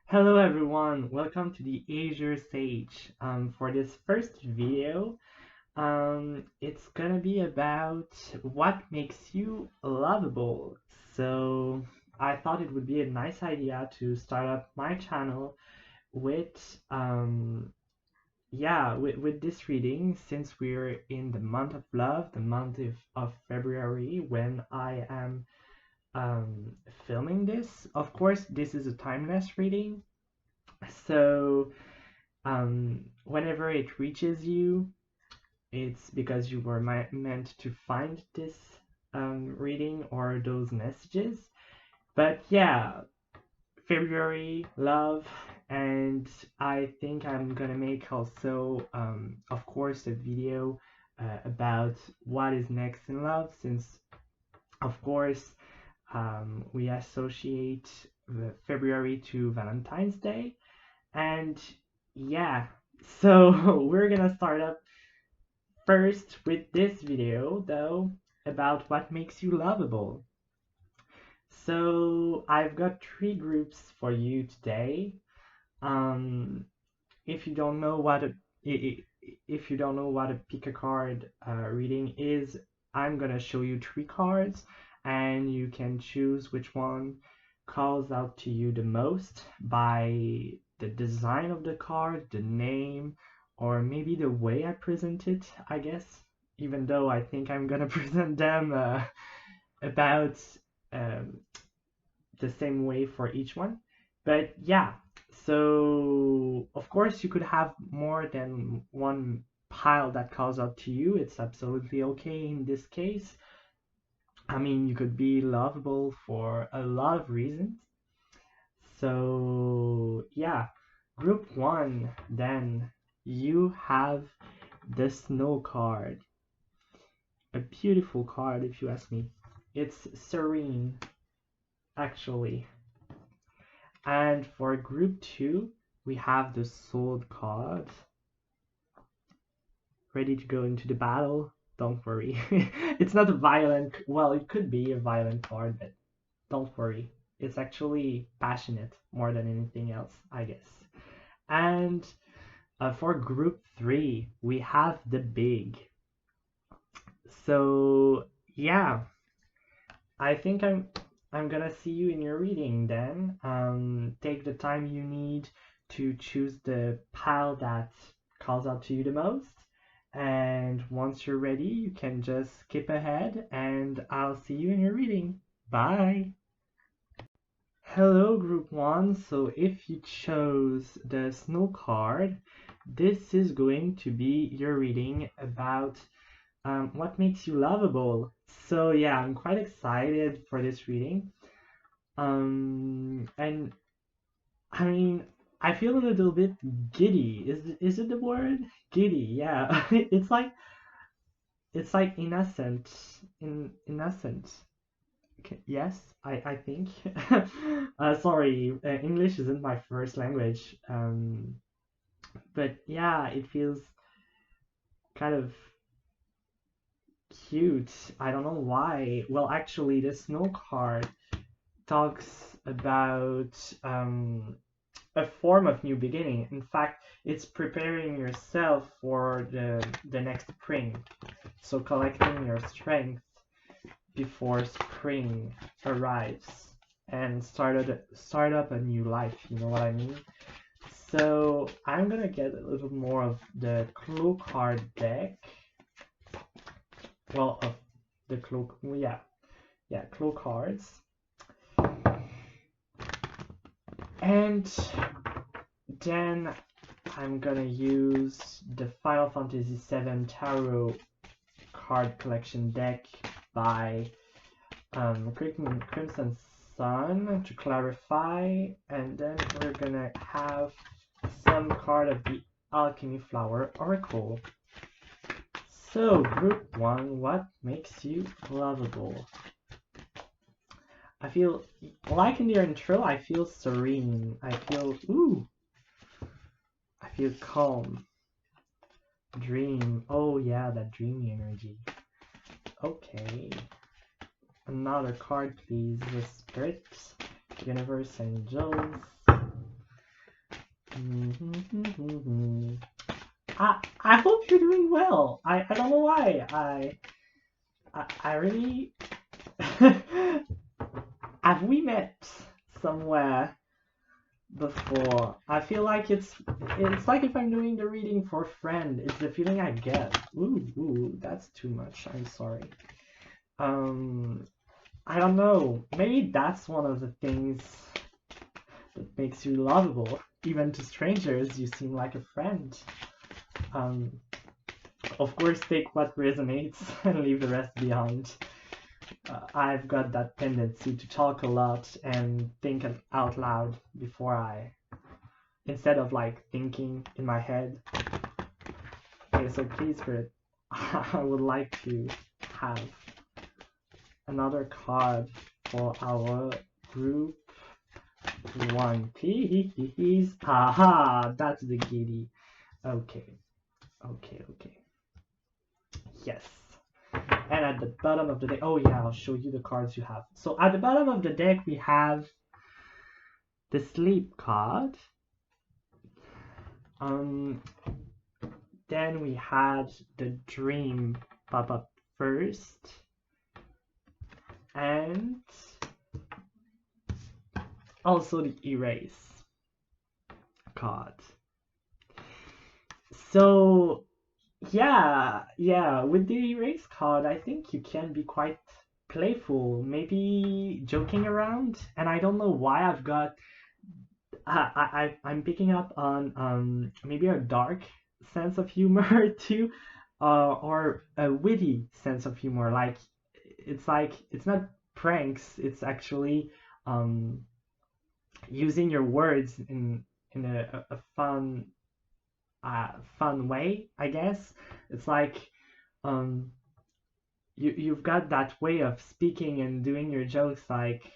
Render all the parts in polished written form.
Hello everyone, welcome to the Azure Sage. For this first video, it's gonna be about what makes you lovable. So I thought it would be a nice idea to start up my channel with with this reading, since we're in the month of love, the month of February, when I am um, filming this. Of course, this is a timeless reading, so whenever it reaches you, it's because you were meant to find this reading or those messages. But yeah, February, love, and I think I'm gonna make also, of course, a video about what is next in love, since, of course, we associate the February to Valentine's Day. And yeah, so we're gonna start up first with this video though, about what makes you lovable. So I've got three groups for you today. Um, if you don't know what a if you don't know what a pick a card reading is, I'm gonna show you three cards, and you can choose which one calls out to you the most by the design of the card, the name, or maybe the way I present it, I guess. Even though I think I'm gonna present them about um, the same way for each one. But yeah, so of course you could have more than one pile that calls out to you. It's absolutely okay in this case. I mean, you could be lovable for a lot of reasons. So yeah, group one, then you have the snow card. A beautiful card, if you ask me. It's serene, actually. And for group two, we have the sword card. Ready to go into the battle? Don't worry. It's not a violent, well, it could be a violent card, but don't worry. It's actually passionate more than anything else, I guess. And for group three, we have the big. So yeah, I think I'm gonna see you in your reading then. Take the time you need to choose the pile that calls out to you the most. And once you're ready, you can just skip ahead and I'll see you in your reading. Bye! Hello, group one. So if you chose the snow card, this is going to be your reading about what makes you lovable. So yeah, I'm quite excited for this reading. And I mean, I feel a little bit giddy. Is it the word? Giddy, yeah. It's like innocent. Innocent. Okay, yes, I think. Sorry, English isn't my first language. But yeah, it feels kind of cute. I don't know why. Well, actually, the snow card talks about a form of new beginning. In fact, it's preparing yourself for the next spring. So collecting your strength before spring arrives and start up a new life. You know what I mean? So I'm gonna get a little more of the Clow card deck. Well, of the Clow, yeah, Clow cards. And then I'm gonna use the Final Fantasy VII Tarot Card Collection deck by Crimson Sun to clarify, and then we're gonna have some card of the Alchemy Flower Oracle. So, group one, what makes you lovable? I feel, like in the intro, I feel serene. I feel calm. Dream. Oh yeah, that dreamy energy. Okay. Another card, please. The Spirits, Universe, Angels. I hope you're doing well. I don't know why. I really have we met somewhere before? I feel like it's like if I'm doing the reading for a friend. It's the feeling I get. Ooh, that's too much. I'm sorry. I don't know. Maybe that's one of the things that makes you lovable. Even to strangers, you seem like a friend. Um, of course, take what resonates and leave the rest behind. I've got that tendency to talk a lot and think out loud instead of like thinking in my head. Okay, so please, Spirit, I would like to have another card for our group one, please. Haha, that's the giddy. Okay. Yes. And at the bottom of the deck, oh yeah, I'll show you the cards you have. So at the bottom of the deck, we have the sleep card. Then we had the dream pop up first. And also the erase card. So yeah, with the erase card, I think you can be quite playful, maybe joking around, and I don't know why I'm picking up on maybe a dark sense of humor too, or a witty sense of humor. Like it's not pranks, it's actually using your words in a fun way, I guess. It's like um you've got that way of speaking and doing your jokes like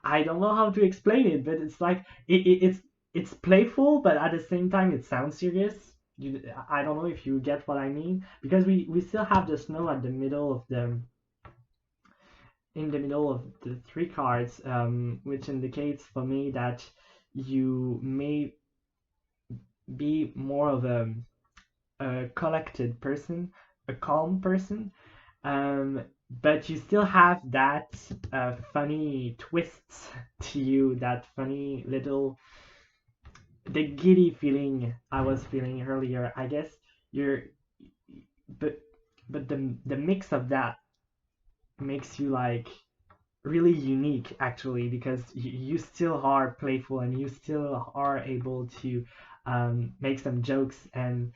I don't know how to explain it, but it's like it's playful, but at the same time it sounds serious. I don't know if you get what I mean, because we still have the snow at the middle of the three cards, which indicates for me that you may be more of a collected person, a calm person, but you still have that funny twist to you, that funny little the giddy feeling I was feeling earlier. I guess you're, but the mix of that makes you like really unique actually, because you still are playful and you still are able to make some jokes, and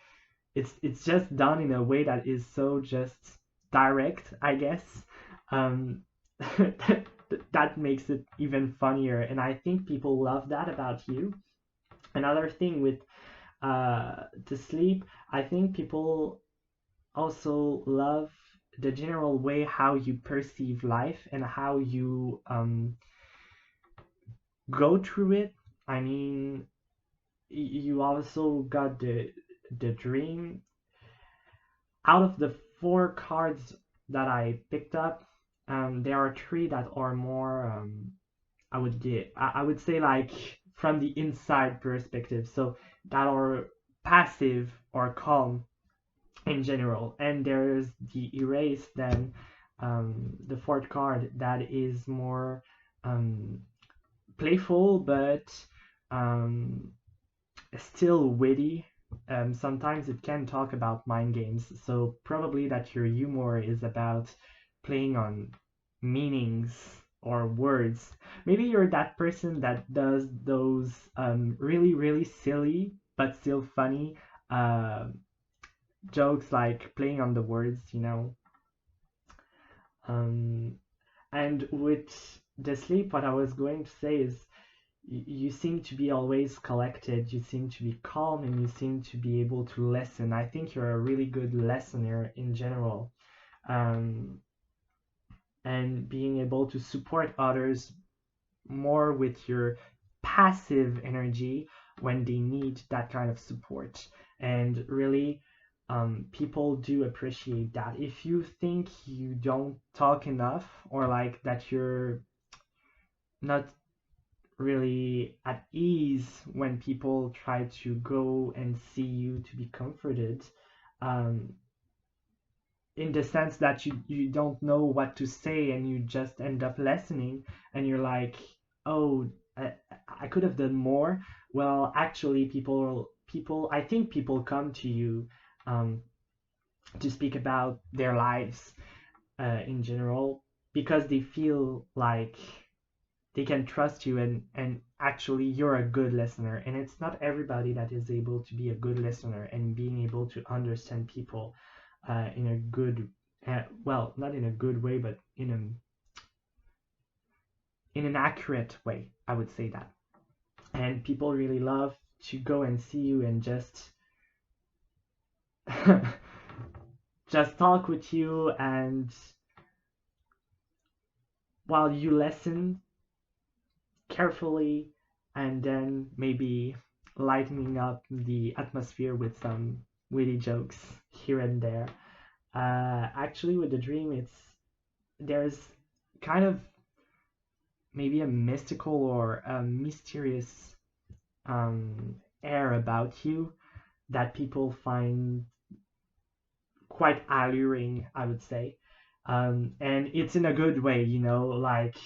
it's just done in a way that is so just direct, I guess. Um, that makes it even funnier, and I think people love that about you. Another thing with to sleep, I think people also love the general way how you perceive life and how you go through it. I mean, you also got the dream. Out of the four cards that I picked up, there are three that are more I would say like from the inside perspective, so that are passive or calm in general. And there's the erase, then the fourth card that is more um, playful, but um, still witty. Sometimes it can talk about mind games, so probably that your humor is about playing on meanings or words. Maybe you're that person that does those really, really silly but still funny uh, jokes, like playing on the words. Um, and with the sleep, what I was going to say is you seem to be always collected, you seem to be calm, and you seem to be able to listen. I think you're a really good listener in general. Um, and being able to support others more with your passive energy when they need that kind of support. And really, people do appreciate that. If you think you don't talk enough, or like that you're not really at ease when people try to go and see you to be comforted, um, in the sense that you don't know what to say and you just end up listening and you're like, oh, I could have done more. Well, actually, people I think people come to you, um, to speak about their lives, in general, because they feel like they can trust you, and actually you're a good listener, and it's not everybody that is able to be a good listener and being able to understand people, in a good, well, not in a good way, but in an accurate way, I would say that. And people really love to go and see you and just just talk with you, and while you listen carefully, and then maybe lightening up the atmosphere with some witty jokes here and there. Actually, with the dream, there's kind of maybe a mystical or a mysterious, air about you that people find quite alluring, I would say. And it's in a good way, like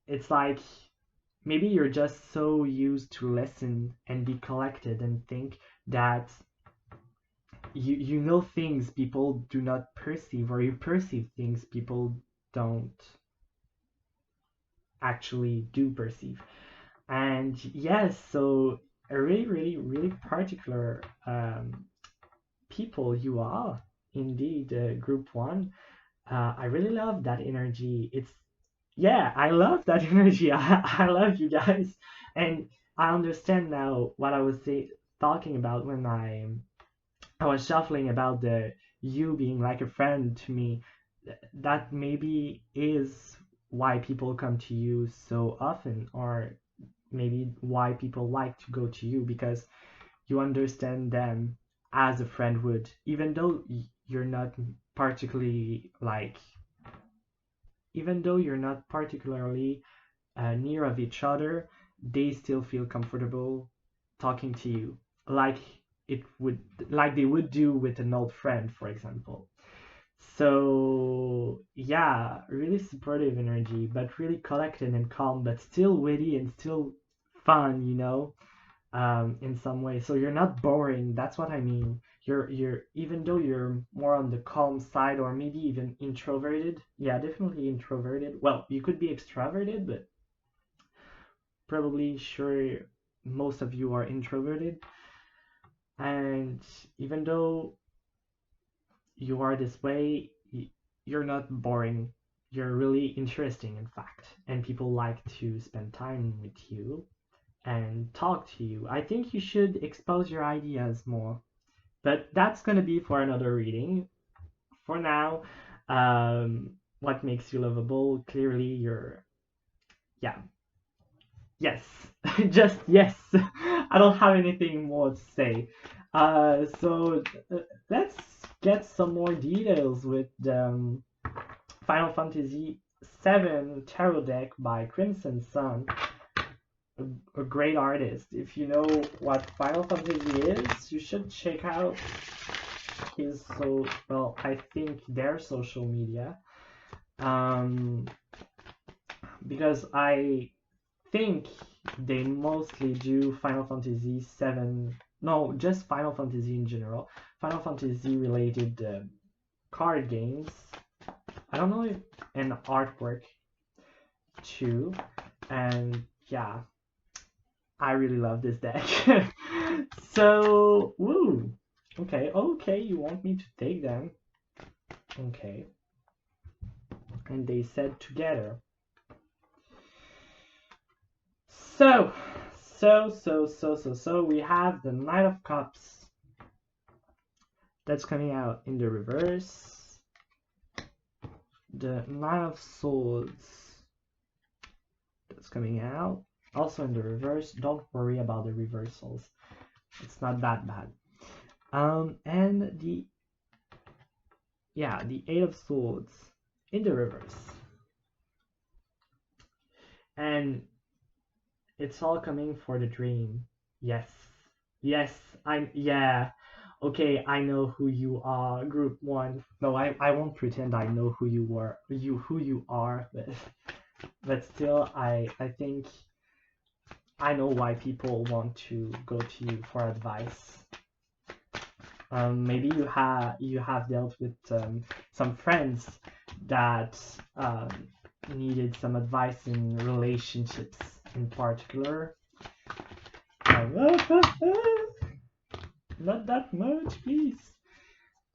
it's like maybe you're just so used to listen and be collected and think that you know things people do not perceive, or you perceive things people don't actually do perceive. And yes, so a really, really, really particular, people you are, indeed, group one. I really love that energy. Yeah, I love that energy. I love you guys. And I understand now what I was talking about when I was shuffling about the you being like a friend to me. That maybe is why people come to you so often, or maybe why people like to go to you, because you understand them as a friend would, even though you're not particularly like, even though you're not particularly, near of each other, they still feel comfortable talking to you, like it would, like they would do with an old friend, for example. So yeah, really supportive energy, but really collected and calm, but still witty and still fun, in some way. So you're not boring. That's what I mean. You're even though you're more on the calm side, or maybe even introverted. Yeah, definitely introverted. Well, you could be extroverted, but probably sure most of you are introverted. And even though you are this way, you're not boring. You're really interesting, in fact, and people like to spend time with you and talk to you. I think you should expose your ideas more, but that's going to be for another reading. For now, what makes you lovable? Clearly, yeah, yes, just yes. I don't have anything more to say. So let's get some more details with the, Final Fantasy VII Tarot deck by Crimson Sun, a great artist. If you know what Final Fantasy is, you should check out his, I think their social media, um, because I think they mostly do Final Fantasy VII. No, just Final Fantasy in general. Final Fantasy related, card games. I don't know if an artwork too. And yeah, I really love this deck. So, woo. Okay, you want me to take them. Okay. And they said together. So, we have the Knight of Cups. That's coming out in the reverse. The Knight of Swords. That's coming out. Also in the reverse. Don't worry about the reversals. It's not that bad. And the Eight of Swords in the reverse. And It's all coming for the dream. Yes. Yes, yeah. Okay, I know who you are, group one. No, I won't pretend I know who you were, who you are, but still I think I know why people want to go to you for advice. Maybe you have dealt with some friends that needed some advice in relationships in particular. Not that much, please.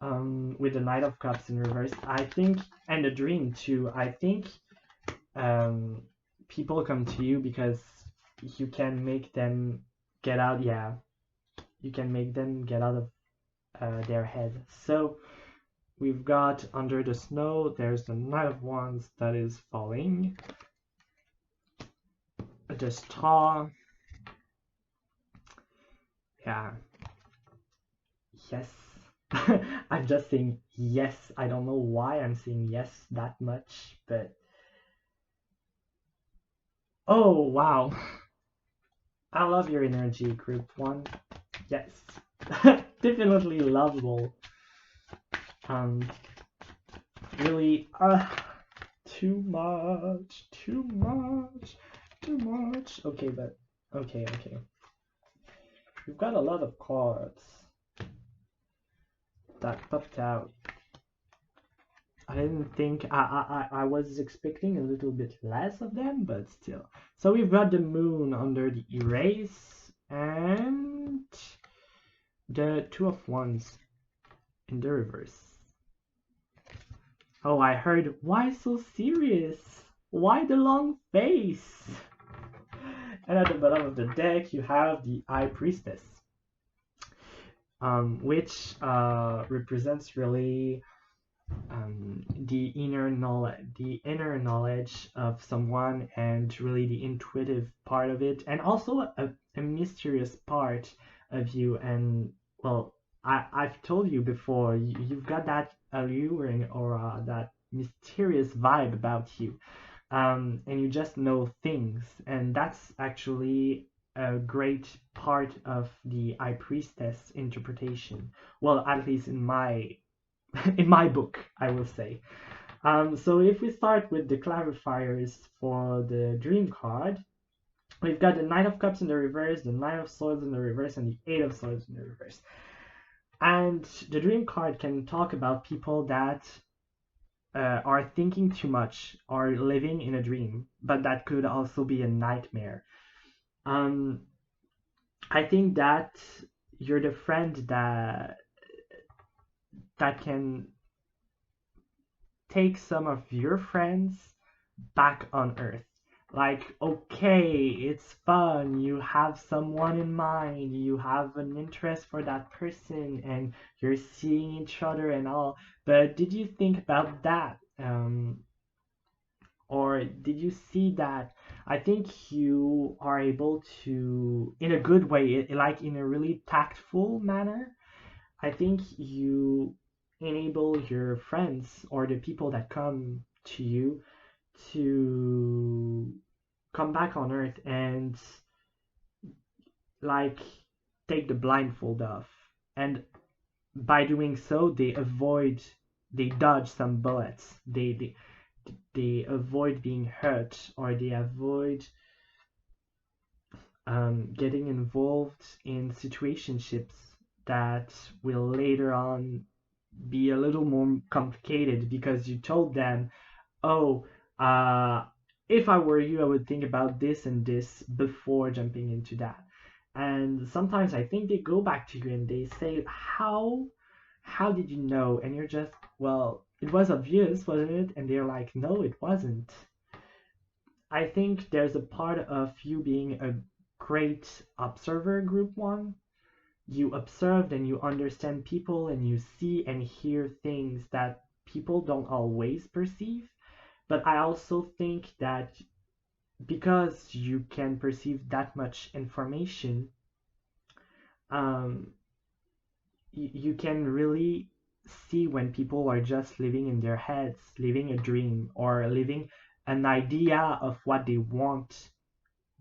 With the Knight of Cups in reverse, I think, and the Dream too. I think people come to you because you can make them get out. Yeah, you can make them get out of their head. So we've got Under the Snow. There's the Knight of Wands that is falling. The Star. Yeah. Yes. I'm just saying yes. I don't know why I'm saying yes that much, but oh wow. I love your energy, group one. Yes. Definitely lovable. Really too much. Okay, but okay. We've got a lot of cards that popped out. I didn't think I was expecting a little bit less of them, but still. So we've got the Moon under the Erase and the Two of Wands in the reverse. Oh, I heard, why so serious? Why the long face? And at the bottom of the deck, you have the High Priestess, which represents really the inner knowledge of someone, and really the intuitive part of it, and also a mysterious part of you. And well, I've told you before, you've got that alluring aura, that mysterious vibe about you, and you just know things, and that's actually a great part of the High Priestess interpretation. Well, at least in my in my book, I will say. So if we start with the clarifiers for the Dream card, we've got the Knight of Cups in the reverse, the Knight of Swords in the reverse, and the Eight of Swords in the reverse. And the Dream card can talk about people that are thinking too much, are living in a dream, but that could also be a nightmare. I think that you're the friend that can take some of your friends back on Earth. Like, okay, it's fun, you have someone in mind, you have an interest for that person, and you're seeing each other and all, but did you think about that? Or did you see that? I think you are able to, in a good way, like in a really tactful manner, I think you enable your friends or the people that come to you to come back on Earth and like take the blindfold off. And by doing so, they dodge some bullets. They avoid being hurt, or they avoid getting involved in situationships that will later on be a little more complicated, because you told them, oh, if I were you, I would think about this and this before jumping into that. And sometimes I think they go back to you and they say, how did you know? And you're just, well, it was obvious, wasn't it? And they're like, no, it wasn't. I think there's a part of you being a great observer, group one. You observed and you understand people, and you see and hear things that people don't always perceive. But I also think that because you can perceive that much information, um, you can really see when people are just living in their heads, living a dream, or living an idea of what they want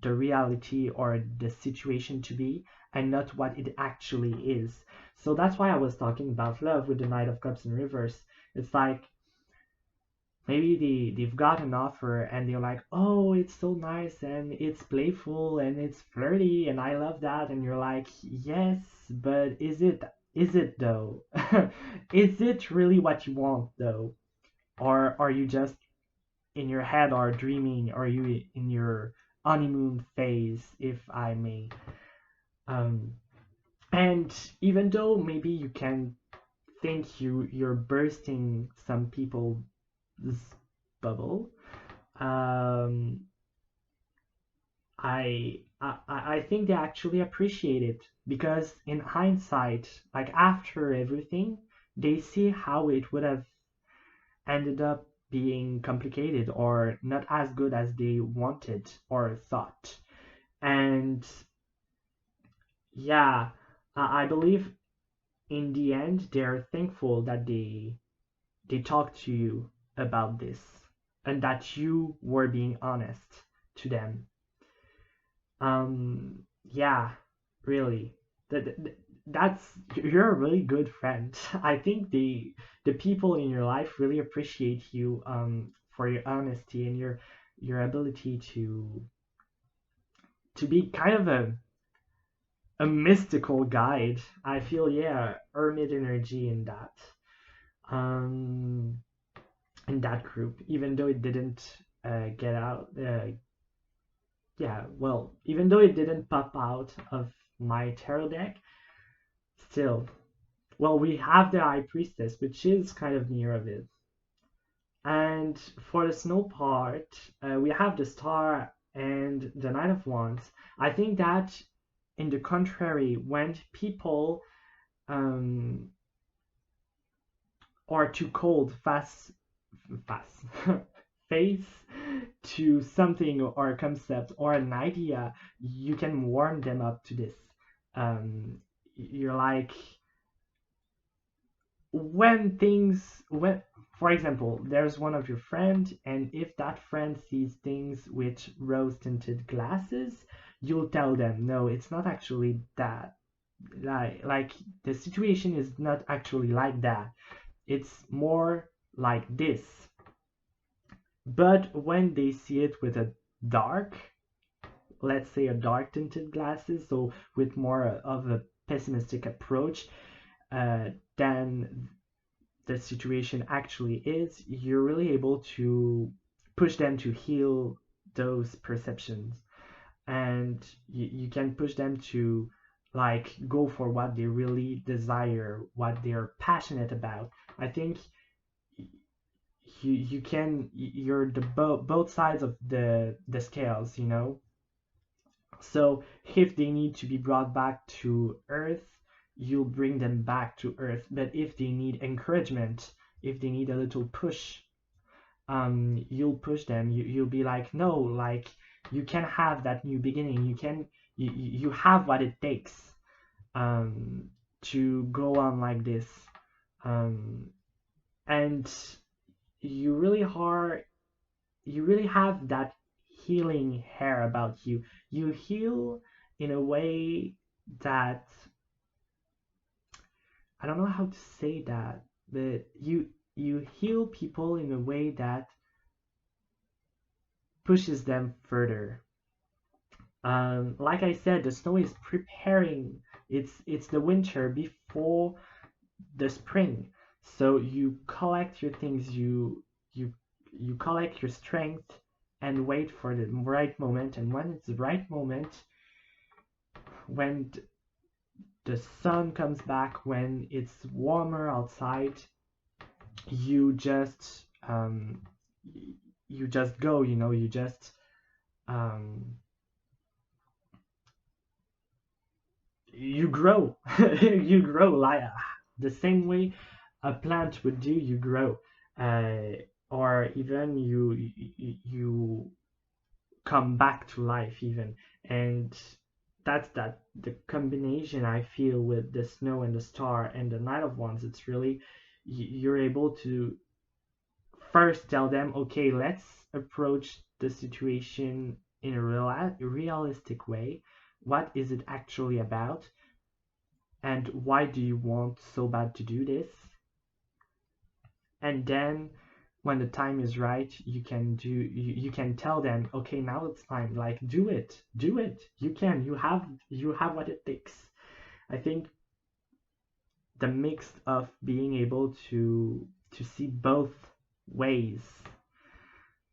the reality or the situation to be, and not what it actually is. So that's why I was talking about love with the Knight of Cups in reverse. It's like maybe they've got an offer and they're like, oh, it's so nice and it's playful and it's flirty and I love that, and you're like, yes, but is it though? Is it really what you want though? Or are you just in your head or dreaming? Or are you in your honeymoon phase, if I may? um and even though maybe you can think you're bursting some people's bubble, um, I think they actually appreciate it, because in hindsight, like after everything, they see how it would have ended up being complicated or not as good as they wanted or thought. And yeah, I believe in the end they're thankful that they talked to you about this and that you were being honest to them. Yeah, really. That's you're a really good friend. I think the people in your life really appreciate you for your honesty and your ability to be kind of a mystical guide. I feel, yeah, hermit energy um in that group, even though it didn't get out. Yeah, well, even though it didn't pop out of my tarot deck, still, well, we have the High Priestess, which is kind of near of it. And for the snow part, we have the Star and the Knight of Wands. I think that, in the contrary, when people um, are too cold, fast, face to something or a concept or an idea, you can warm them up to this. You're like, when for example, there's one of your friend, and if that friend sees things with rose tinted glasses, you'll tell them, no, it's not actually that. Like the situation is not actually like that. It's more like this. But when they see it with a dark, let's say a dark tinted glasses, so with more of a pessimistic approach, than the situation actually is, you're really able to push them to heal those perceptions, and you can push them to like go for what they really desire, what they're passionate about. I think you can, you're the both sides of the scales, you know. So if they need to be brought back to earth, you'll bring them back to earth. But if they need encouragement, if they need a little push, you'll push them. You'll be like, no, like you can have that new beginning. You have what it takes to go on like this. Um, and you really are you really have that healing hair about you. You heal in a way that, I don't know how to say that, but you heal people in a way that pushes them further. Like I said, the snow is preparing. It's the winter before the spring. So you collect your things, you you collect your strength and wait for the right moment. And when it's the right moment, when the sun comes back, when it's warmer outside, you just you just go, you know, you just um, you grow. You grow like the same way a plant would do. You grow, uh, or even you come back to life even. And that's that the combination I feel with the snow and the star and the Knight of Wands. It's really, you're able to first tell them, okay, let's approach the situation in a realistic way. What is it actually about? And why do you want so bad to do this? And then when the time is right, you can tell them, okay, now it's time, like do it, you have what it takes. I think the mix of being able to see both ways,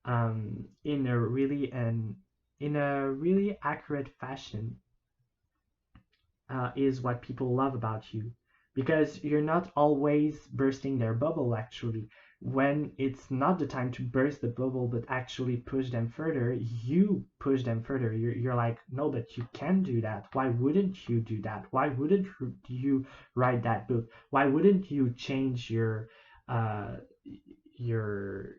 in a really accurate fashion, is what people love about you, because you're not always bursting their bubble. Actually, when it's not the time to burst the bubble but actually push them further, you push them further. You're like, no, but you can do that. Why wouldn't you do that? Why wouldn't you write that book? Why wouldn't you change uh your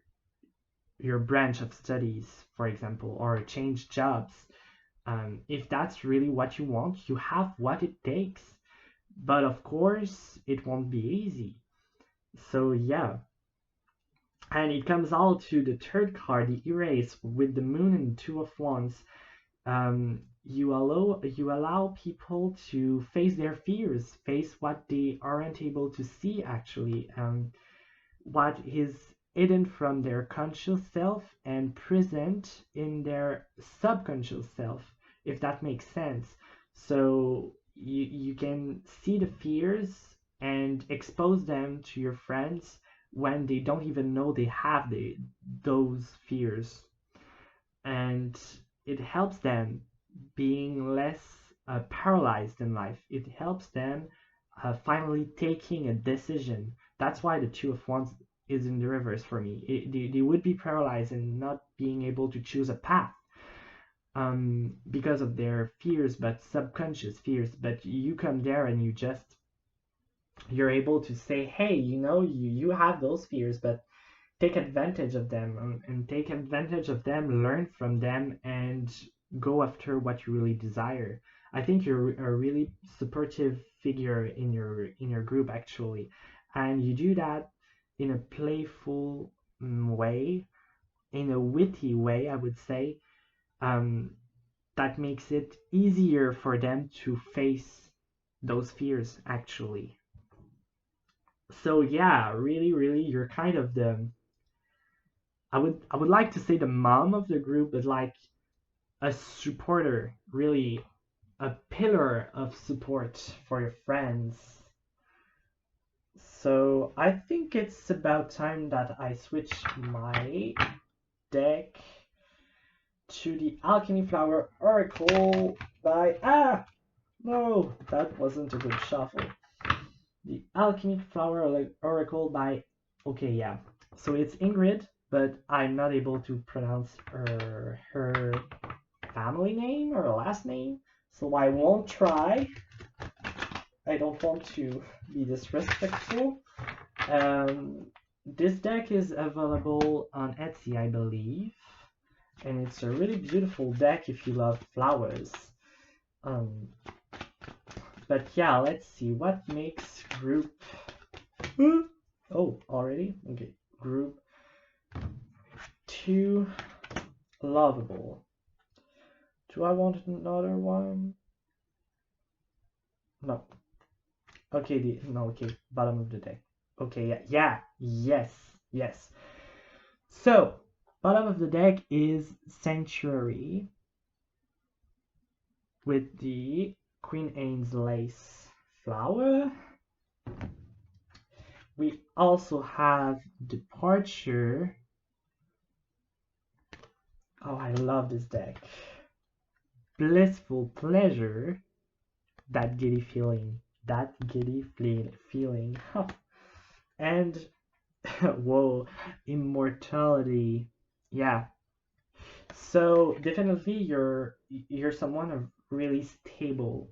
your branch of studies, for example, or change jobs? If that's really what you want, you have what it takes. But of course, it won't be easy. So yeah. And it comes all to the third card, the erase, with the moon and two of wands. You allow people to face their fears, face what they aren't able to see actually, what is hidden from their conscious self and present in their subconscious self, if that makes sense. So you can see the fears and expose them to your friends when they don't even know they have those fears. And it helps them being less paralyzed in life. It helps them finally taking a decision. That's why the Two of Wands is in the reverse for me. They would be paralyzed and not being able to choose a path, because of their fears, but subconscious fears. But you come there and you're able to say, hey, you have those fears, but take advantage of them, and take advantage of them, learn from them, and go after what you really desire. I think you're a really supportive figure in your group actually, and you do that in a playful way, in a witty way, I would say, um, that makes it easier for them to face those fears actually. So yeah, really, really, you're kind of the, I would like to say the mom of the group, but like a supporter, really a pillar of support for your friends. So I think it's about time that I switch my deck to the Alchemy Flower Oracle by no, that wasn't a good shuffle. The Alchemy Flower Oracle by, okay, yeah. So it's Ingrid, but I'm not able to pronounce her family name or last name, so I won't try. I don't want to be disrespectful. This deck is available on Etsy, I believe, and it's a really beautiful deck if you love flowers. But yeah, let's see what makes group. Oh, already? Okay, group 2 lovable. Do I want another one? No. Okay, okay, bottom of the deck. Okay, yeah, yes. So, bottom of the deck is Sanctuary with the Queen Anne's lace flower. We also have Departure. Oh, I love this deck. Blissful Pleasure. That giddy feeling. And whoa, Immortality. Yeah. So definitely you're someone really stable,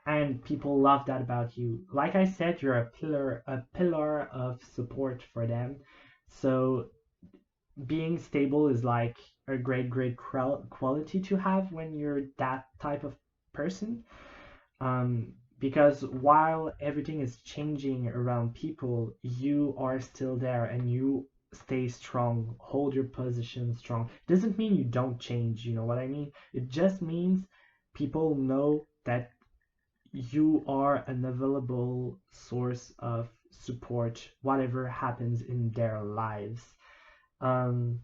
and people love that about you. Like I said, you're a pillar of support for them. So being stable is like a great quality to have when you're that type of person. Because while everything is changing around people, you are still there and you stay strong, hold your position strong. Doesn't mean you don't change, you know what I mean? It just means people know that you are an available source of support, whatever happens in their lives. Um,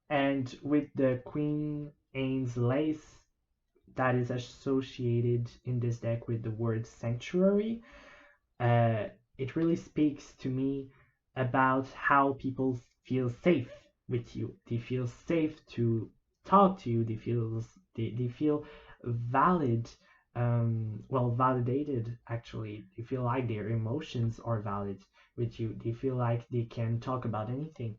and with the Queen Anne's lace that is associated in this deck with the word sanctuary, uh, it really speaks to me about how people feel safe with you. They feel safe to talk to you. They feel valid, validated actually. They feel like their emotions are valid with you. They feel like they can talk about anything.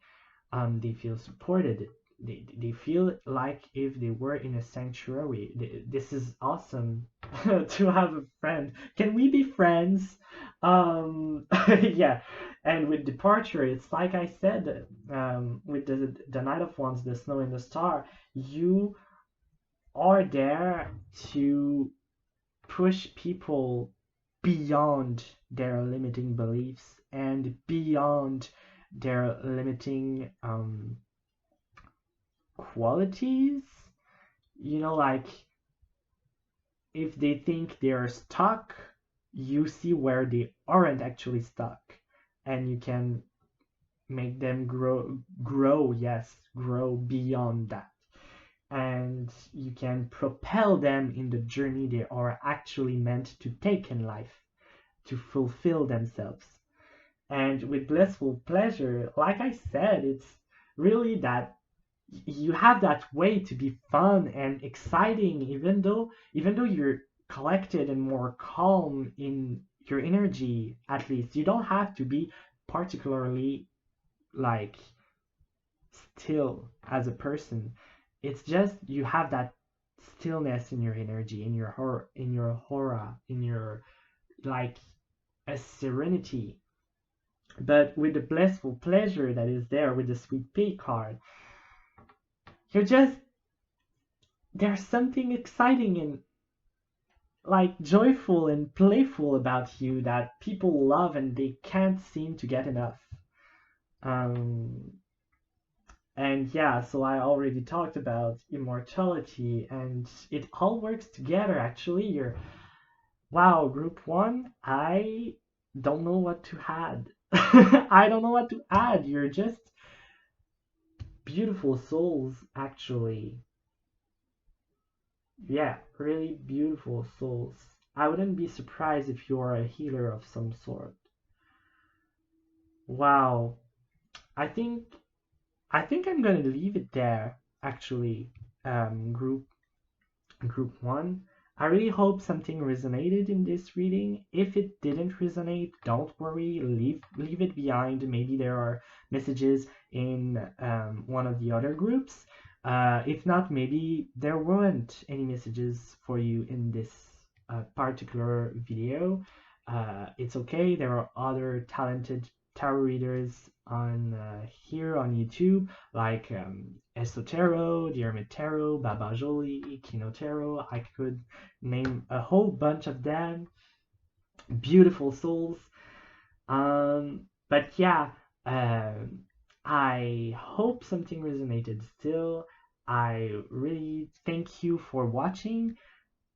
They feel supported. They feel like if they were in a sanctuary. This is awesome to have a friend. Can we be friends? Yeah. And with departure, it's like I said, with the Knight of Wands, the Snow and the Star, you are there to push people beyond their limiting beliefs and beyond their limiting qualities. You know, like if they think they're stuck, you see where they aren't actually stuck, and you can make them grow beyond that. And you can propel them in the journey they are actually meant to take in life, to fulfill themselves. And with blissful pleasure, like I said, it's really that you have that way to be fun and exciting, even though you're collected and more calm in your energy. At least you don't have to be particularly like still as a person. It's just you have that stillness in your energy, in your aura, in your like a serenity. But with the blissful pleasure that is there with the sweet pea card, you're just there's something exciting and like joyful and playful about you that people love and they can't seem to get enough. Um, and yeah, so I already talked about immortality, and it all works together actually. You're wow, group one, I don't know what to add. I don't know what to add. You're just beautiful souls, actually. Yeah, really beautiful souls. I wouldn't be surprised if you're a healer of some sort. Wow. I think I'm gonna leave it there, actually. Group one. I really hope something resonated in this reading. If it didn't resonate, don't worry, leave it behind. Maybe there are messages in one of the other groups. If not, maybe there weren't any messages for you in this particular video. It's okay. There are other talented tarot readers on here on YouTube, like Esotero, Diarmid Tarot, Baba Jolie, Kino Tarot. I could name a whole bunch of them. Beautiful souls. But yeah, I hope something resonated still. I really thank you for watching,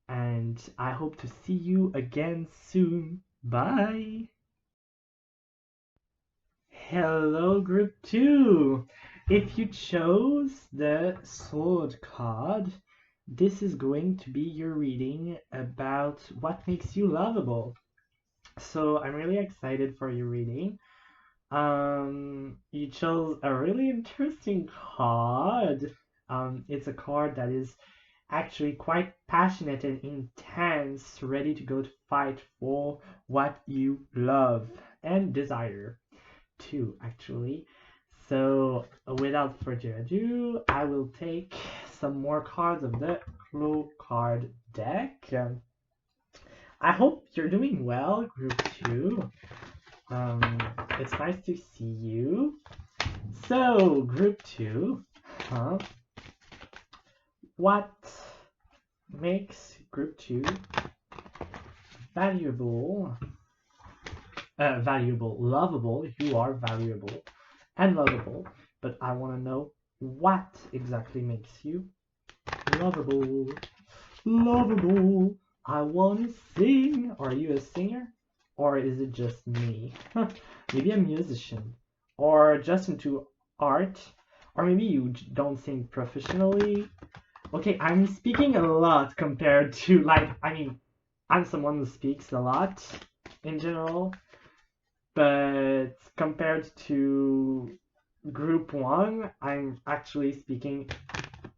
and I hope to see you again soon. Bye! Hello, group 2! If you chose the sword card, this is going to be your reading about what makes you lovable. So I'm really excited for your reading. You chose a really interesting card. It's a card that is actually quite passionate and intense, ready to go to fight for what you love and desire too, actually. So without further ado, I will take some more cards of the Clow card deck. I hope you're doing well, group 2. It's nice to see you. So, group 2, what makes group 2 valuable, lovable? You are valuable, and lovable, but I want to know what exactly makes you lovable. Lovable. I want to sing. Are you a singer? Or is it just me? Maybe a musician. Or just into art. Or maybe you don't sing professionally. Okay, I'm speaking a lot compared to, like, I mean, I'm someone who speaks a lot in general. But compared to group one, I'm actually speaking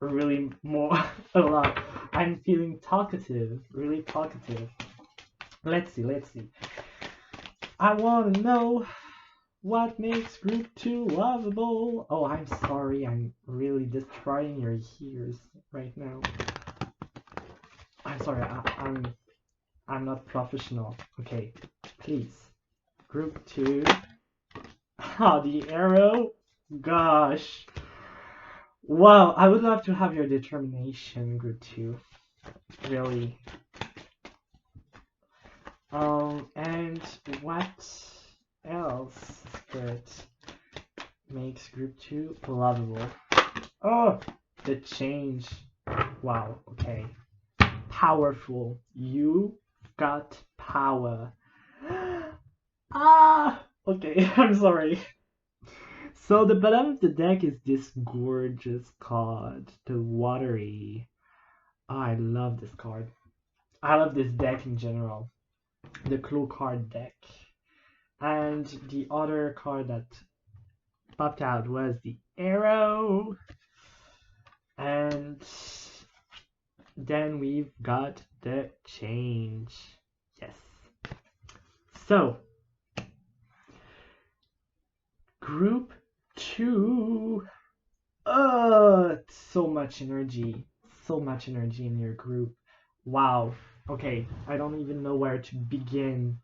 really more a lot. I'm feeling talkative, really talkative. Let's see. I want to know what makes group 2 lovable. Oh, I'm sorry, I'm really destroying your ears right now. I'm sorry, I'm not professional. Okay, please. Group 2. Oh, the arrow. Gosh. Wow, I would love to have your determination, group 2. Really. And what else, Spirit, makes group 2 lovable? Oh, the change. Wow, okay. Powerful. You got power. Ah! Okay, I'm sorry. So the bottom of the deck is this gorgeous card, the Watery. Oh, I love this card. I love this deck in general. The Clow card deck. And the other card that popped out was the Arrow. And then we've got the Change. Yes. So, group 2. So much energy. So much energy in your group. Wow. Okay, I don't even know where to begin.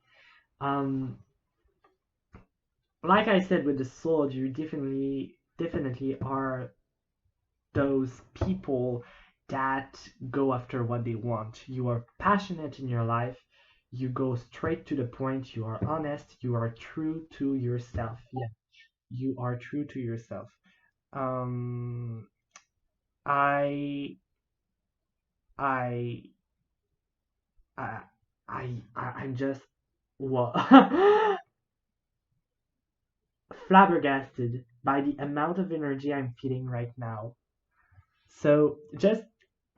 Like I said with the sword, you definitely are those people that go after what they want. You are passionate in your life. You go straight to the point. You are honest. You are true to yourself. Yeah, you are true to yourself. Um, I, I, I, I'm just what flabbergasted by the amount of energy I'm feeling right now. So just,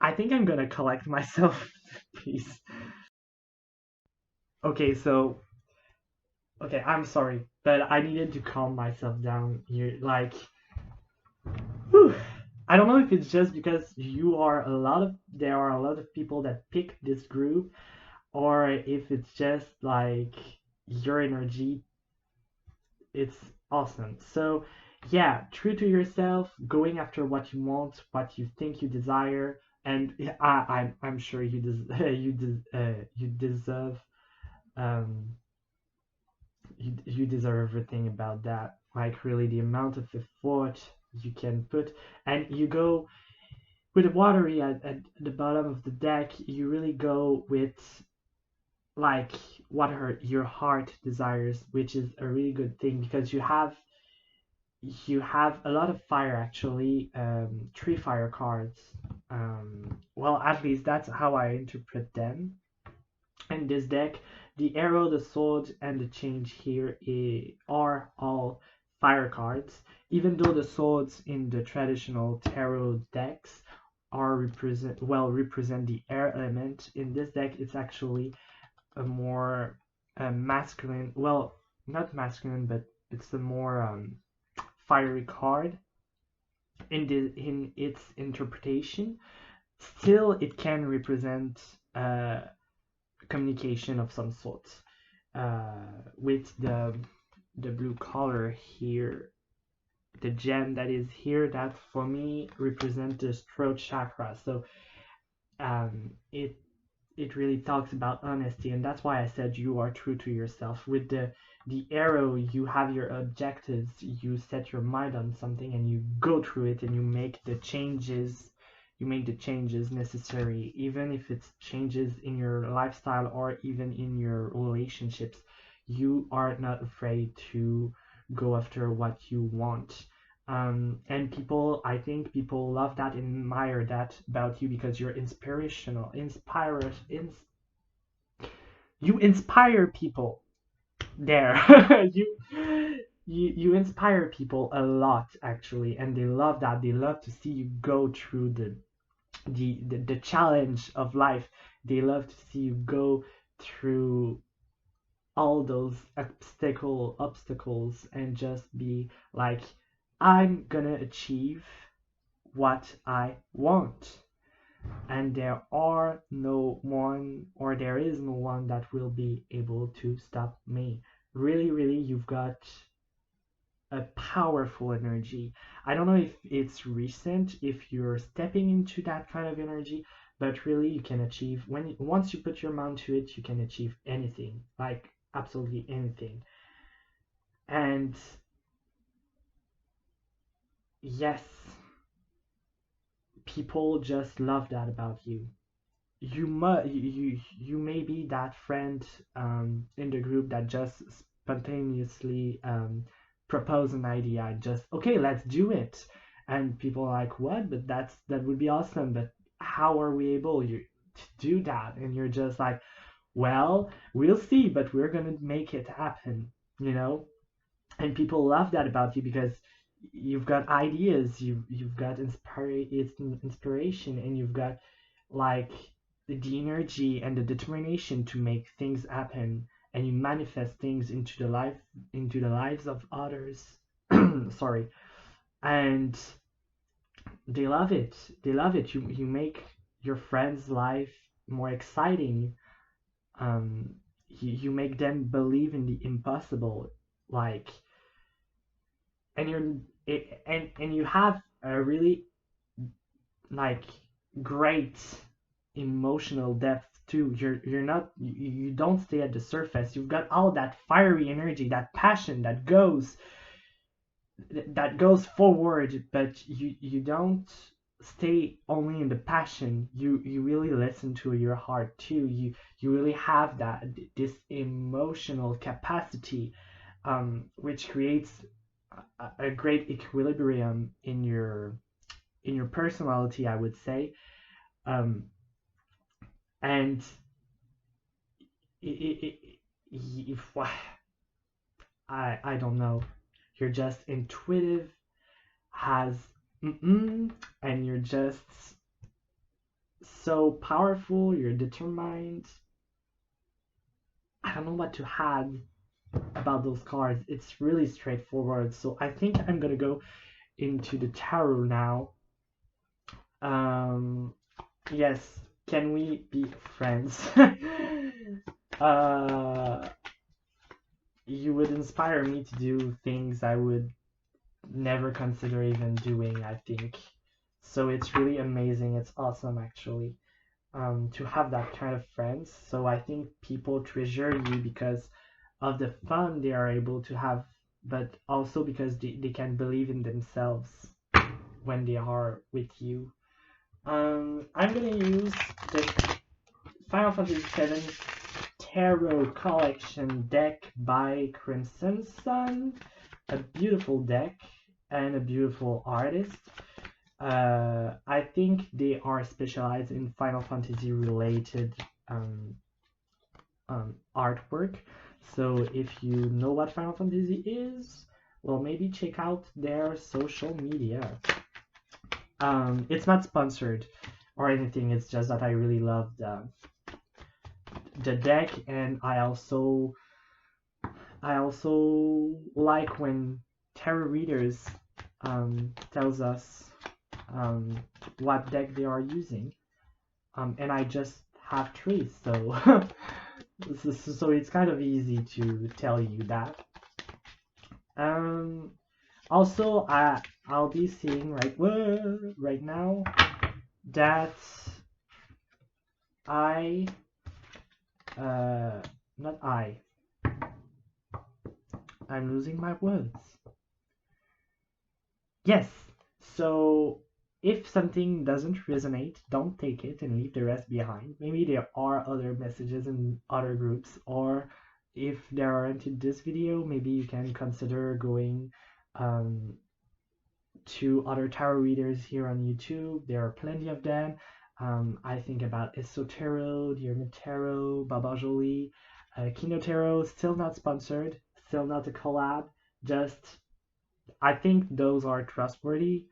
I think I'm gonna collect myself, please. Okay, so, okay, I'm sorry, but I needed to calm myself down here. Like, whew. I don't know if it's just because there are a lot of people that pick this group, or if it's just like your energy. It's awesome. So, yeah, true to yourself, going after what you want, what you think you desire, and I'm sure you deserve um you deserve everything about that. Like really, the amount of effort you can put, and you go with the watery at the bottom of the deck. You really go with like what your heart desires, which is a really good thing because you have a lot of fire actually, 3 fire cards. Well, at least that's how I interpret them in this deck. The arrow, the sword, and the change here are all fire cards, even though the swords in the traditional tarot decks represent the air element. In this deck, it's actually a more masculine, well, not masculine, but it's a more fiery card in its interpretation. Still, it can represent communication of some sort. With the blue color here, the gem that is here, that for me represents the throat chakra. So it really talks about honesty, and that's why I said you are true to yourself. With the arrow, you have your objectives, you set your mind on something and you go through it and you make the changes necessary, even if it's changes in your lifestyle or even in your relationships. You are not afraid to go after what you want. And people, I think people love that and admire that about you because you're inspirational, you inspire people there. you, you inspire people a lot actually, and they love that. They love to see you go through the challenge of life. They love to see you go through all those obstacles and just be like, I'm gonna achieve what I want. And there are no one, or there is no one that will be able to stop me. Really, really, you've got a powerful energy. I don't know if it's recent, if you're stepping into that kind of energy, but really you can achieve, once you put your mind to it, you can achieve anything, like absolutely anything. And yes, people just love that about you. You may be that friend in the group that just spontaneously propose an idea, just okay, let's do it, and people are like, what? But that would be awesome, but how are we able to do that? And you're just like, well, we'll see, but we're gonna make it happen, you know. And people love that about you because you've got ideas, you've got inspiration, and you've got like the energy and the determination to make things happen, and you manifest things into the lives of others. Sorry. And they love it. They love it. You make your friend's life more exciting. You make them believe in the impossible, like, and and you have a really like great emotional depth too. You're not, you don't stay at the surface. You've got all that fiery energy, that passion that goes forward, but you don't stay only in the passion. You really listen to your heart too. You really have that this emotional capacity, which creates a great equilibrium in your personality, I would say. And if I don't know, you're just intuitive, has and you're just so powerful. You're determined. I don't know what to add about those cards. It's really straightforward. So I think I'm gonna go into the tarot now. Um, yes, can we be friends? uh, you would inspire me to do things I would never consider even doing, I think. So it's really amazing. It's awesome, actually, to have that kind of friends. So I think people treasure you because of the fun they are able to have, but also because they can believe in themselves when they are with you. I'm gonna use the Final Fantasy VII Tarot Collection deck by Crimson Sun, a beautiful deck and a beautiful artist. I think they are specialized in Final Fantasy related artwork. So if you know what Final Fantasy is, well, maybe check out their social media. It's not sponsored or anything. It's just that I really love the deck, and I also like when tarot readers tells us what deck they are using, and I just have three, so so it's kind of easy to tell you that. Also, I'll be seeing right now that not I'm losing my words. Yes, so if something doesn't resonate, don't take it and leave the rest behind. Maybe there are other messages in other groups, or if they are into this video, maybe you can consider going to other tarot readers here on YouTube. There are plenty of them. I think about Esotarot, Diarmid Tarot, Baba Jolie, Kino Tarot, still not sponsored, still not a collab. Just, I think those are trustworthy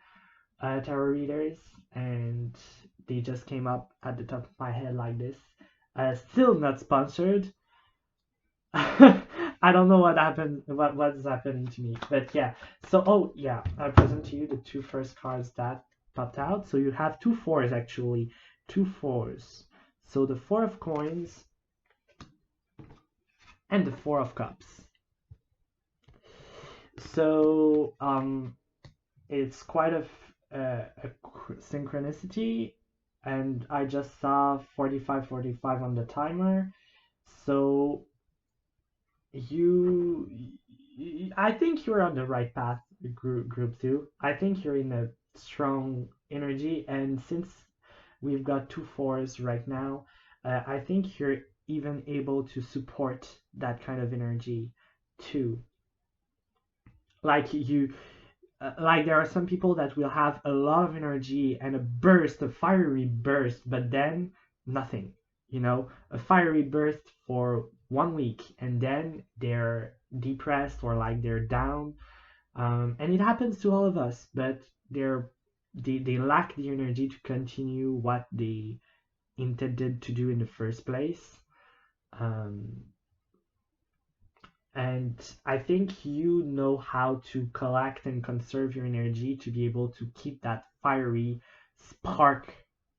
tarot readers, and they just came up at the top of my head like this. Still not sponsored. I don't know what happened, what is happening to me, but yeah. So, oh yeah, I present to you the two first cards that popped out. So you have two fours actually, two fours. So the Four of Coins and the Four of Cups. So it's quite a synchronicity, and I just saw 45 on the timer. So I think you're on the right path, group 2. I think you're in a strong energy, and since we've got two fours right now, I think you're even able to support that kind of energy too. Like like there are some people that will have a lot of energy and a burst, a fiery burst, but then nothing, you know, a fiery burst for 1 week, and then they're depressed or like they're down, and it happens to all of us, but they lack the energy to continue what they intended to do in the first place. And I think you know how to collect and conserve your energy to be able to keep that fiery spark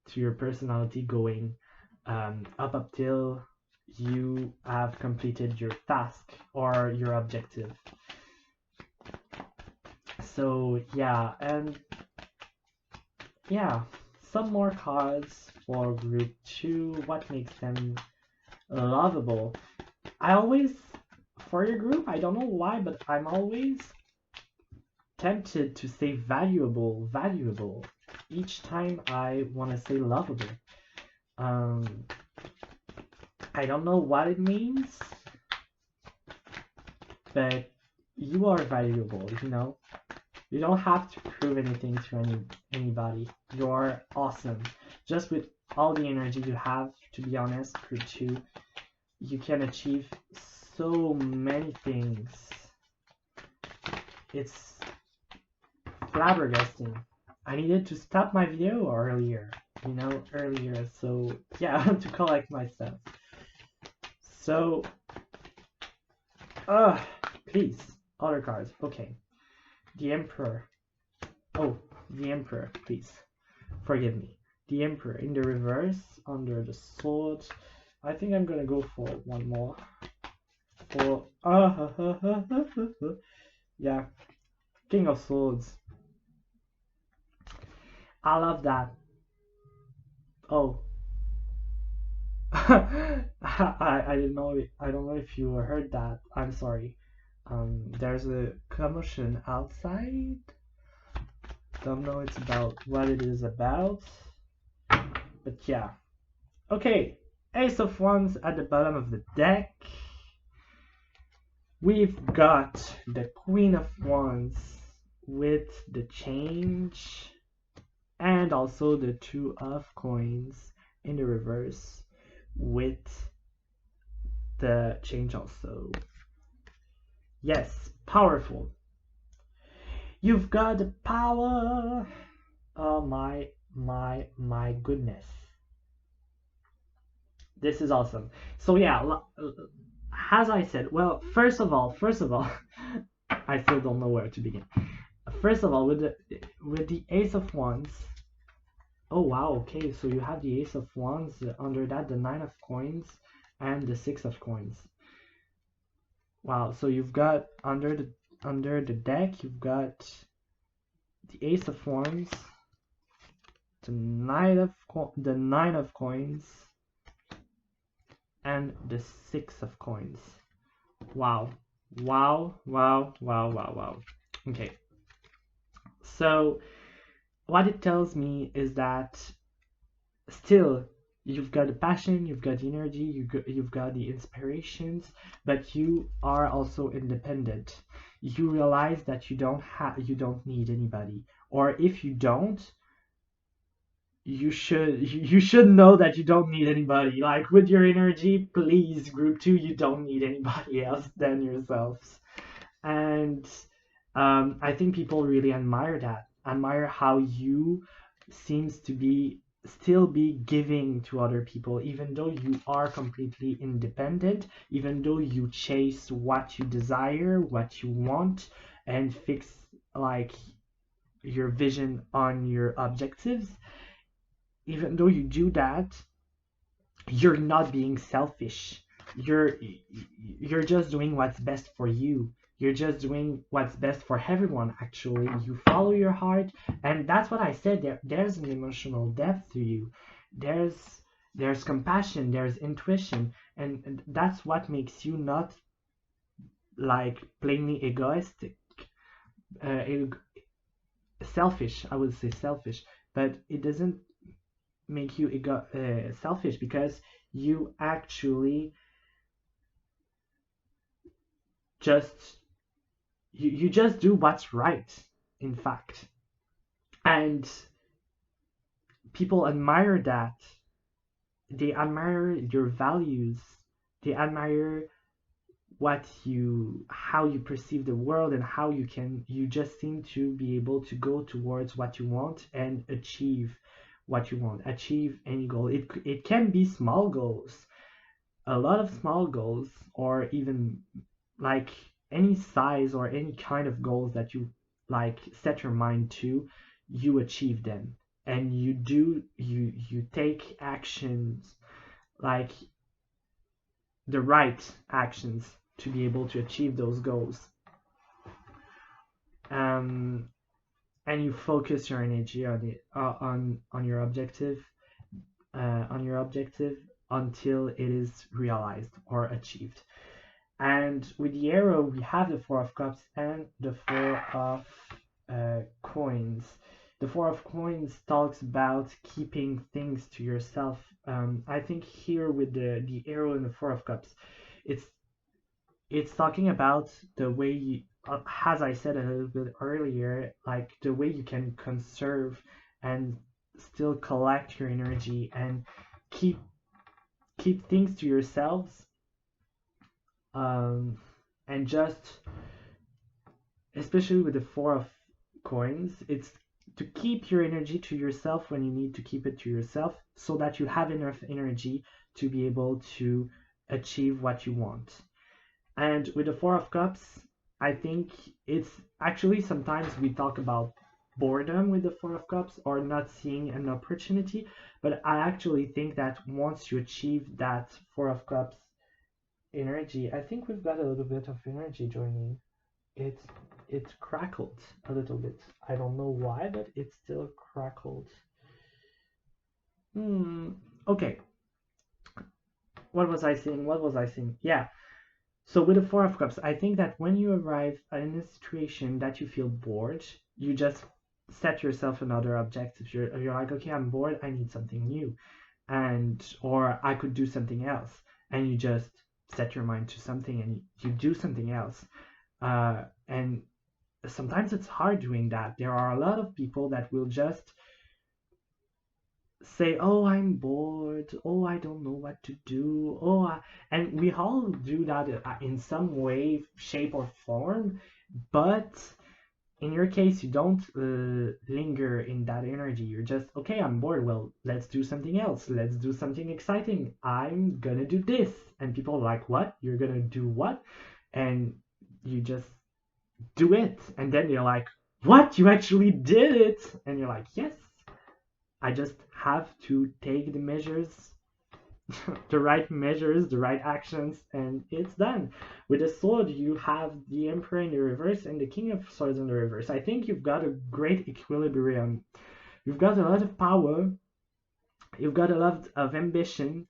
to your personality going up till you have completed your task or your objective. So yeah, and yeah, some more cards for group 2. What makes them lovable? I always, for your group, I don't know why, but I'm always tempted to say valuable each time I want to say lovable. I don't know what it means, but you are valuable, you know? You don't have to prove anything to anybody. You're awesome. Just with all the energy you have, to be honest, group 2, you can achieve so many things. It's flabbergasting. I needed to stop my video earlier, so yeah, to collect myself. So, please, other cards. Okay, the Emperor. Oh, the Emperor, please, forgive me. The Emperor in the reverse, under the sword. I think I'm gonna go for one more. For yeah, King of Swords. I love that. Oh, I didn't know. I don't know if you heard that. I'm sorry. There's a commotion outside. Don't know it's about what it is about, but yeah. Okay, Ace of Wands at the bottom of the deck. We've got the Queen of Wands with the change, and also the Two of Coins in the reverse with the change also. Yes, powerful. You've got the power. Oh my goodness. This is awesome. So yeah, as I said, well, first of all, I still don't know where to begin. First of all, with the Ace of Wands. Oh wow, okay, so you have the Ace of Wands, under that the Nine of Coins and the Six of Coins. Wow, so you've got under the deck, you've got the Ace of Wands, the Nine of Coins, and the Six of Coins. Wow. Okay. So what it tells me is that still you've got the passion, you've got the energy, you've got the inspirations, but you are also independent. You realize that you don't need anybody, or if you don't, you should know that you don't need anybody. Like with your energy, please, group 2, you don't need anybody else than yourselves. And I think people really admire that, admire how you seems to be still be giving to other people, even though you are completely independent, even though you chase what you desire, what you want, and fix like your vision on your objectives. Even though you do that, you're not being selfish. You're just doing what's best for you. You're just doing what's best for everyone. Actually, you follow your heart, and that's what I said. There's an emotional depth to you. There's there's compassion. There's intuition, and that's what makes you not like plainly egoistic, uh, selfish. I would say selfish, but it doesn't make you selfish because you actually just you just do what's right, in fact. And people admire that. They admire your values. They admire what you how you perceive the world, and how you just seem to be able to go towards what you want and achieve what you want, achieve any goal. It can be small goals, a lot of small goals, or even like any size or any kind of goals that you like set your mind to, you achieve them. And you take actions, like the right actions, to be able to achieve those goals. um and you focus your energy on it, on your objective, until it is realized or achieved. And with the arrow, we have the Four of Cups and the Four of Coins. The Four of Coins talks about keeping things to yourself. I think here with the arrow and the Four of Cups, it's it's talking about the way you, as I said a little bit earlier, like the way you can conserve and still collect your energy and keep keep things to yourselves, um, and just especially with the Four of Coins, it's to keep your energy to yourself when you need to keep it to yourself, so that you have enough energy to be able to achieve what you want. And with the Four of Cups, I think it's actually sometimes we talk about boredom with the Four of Cups or not seeing an opportunity, but I actually think that once you achieve that Four of Cups energy, I think we've got a little bit of energy joining. It it crackled a little bit. I don't know why, but it still crackled. Okay. What was I saying? What was I saying? Yeah. So with the Four of Cups, I think that when you arrive in a situation that you feel bored, you just set yourself another objective. You're like, okay, I'm bored, I need something new. And or I could do something else. And you just set your mind to something and you do something else. And sometimes it's hard doing that. There are a lot of people that will just say, "Oh, I'm bored. Oh, I don't know what to do. And we all do that in some way, shape, or form. But in your case, you don't linger in that energy. You're just, okay, I'm bored. Well, let's do something else. Let's do something exciting. I'm gonna do this. And people are like, what? You're gonna do what? And you just do it. And then you're like, what? You actually did it. And you're like, yes. I just have to take the measures, the right measures, the right actions, and it's done. With the sword, you have the Emperor in the reverse and the King of Swords in the reverse. I think you've got a great equilibrium. You've got a lot of power, you've got a lot of ambition,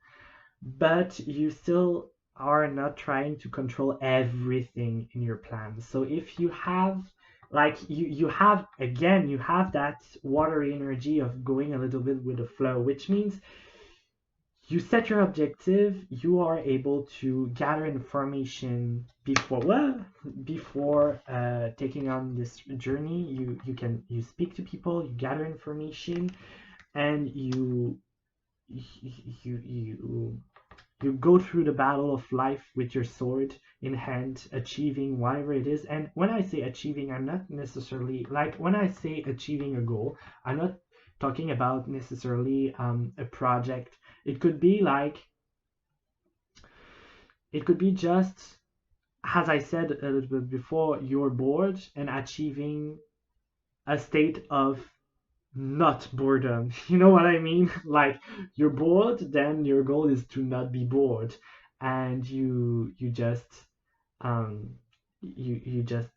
but you still are not trying to control everything in your plan. So if you have like you have again you have that watery energy of going a little bit with the flow, which means you set your objective, you are able to gather information before taking on this journey. You speak to people, you gather information, and you you go through the battle of life with your sword in hand, achieving whatever it is. And when I say achieving, I'm not necessarily like, when I say achieving a goal, I'm not talking about necessarily a project. It could be like, it could be just, as I said a little bit before, you're bored and achieving a state of not boredom. You know what I mean? Like, you're bored, then your goal is to not be bored, and you just um you just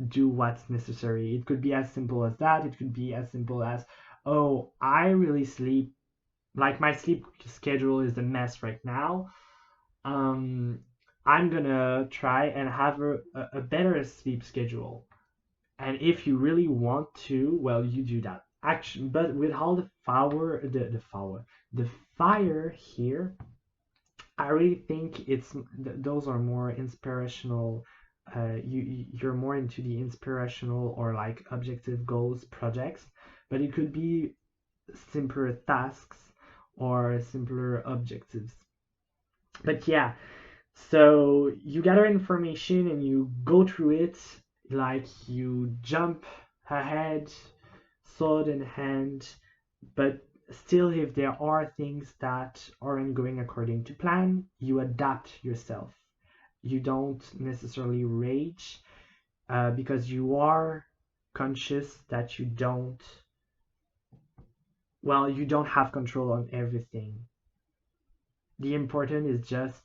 do what's necessary. It could be as simple as that. It could be as simple as, oh, I really sleep, like my sleep schedule is a mess right now. um I'm gonna try and have a better sleep schedule. And if you really want to, well, you do that. Action, but with all the power, the fire here, I really think those are more inspirational. You're more into the inspirational or like objective goals projects, but it could be simpler tasks or simpler objectives. But yeah, so you gather information and you go through it, like you jump ahead, sword in hand, but still, if there are things that aren't going according to plan, you adapt yourself. You don't necessarily rage, because you are conscious that you don't have control on everything. The important is just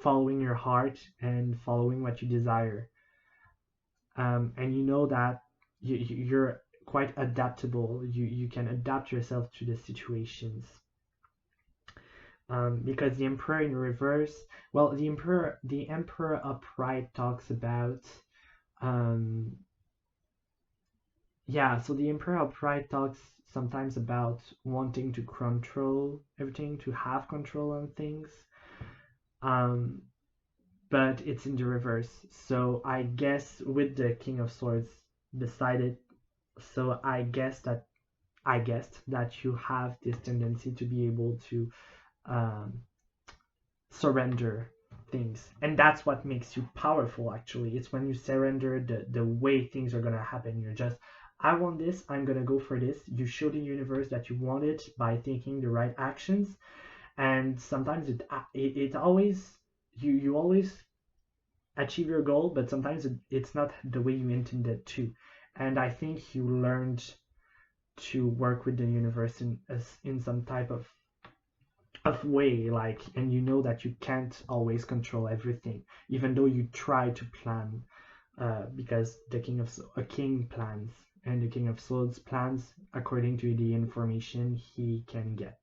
following your heart and following what you desire. And you know that you're quite adaptable. You can adapt yourself to the situations. Because the Emperor in reverse, well, the Emperor upright talks about, um, yeah. So the Emperor upright talks sometimes about wanting to control everything, to have control on things. Um, but it's in the reverse. So I guess with the King of Swords beside it, so I guessed that you have this tendency to be able to um, surrender things, and that's what makes you powerful. Actually, it's when you surrender the way things are gonna happen. You're just, I want this, I'm gonna go for this. You show the universe that you want it by taking the right actions, and sometimes it always, you always achieve your goal, but sometimes it's not the way you intended to. And I think you learned to work with the universe in some type of way, like, and you know that you can't always control everything, even though you try to plan, because a king plans, and the King of Swords plans according to the information he can get.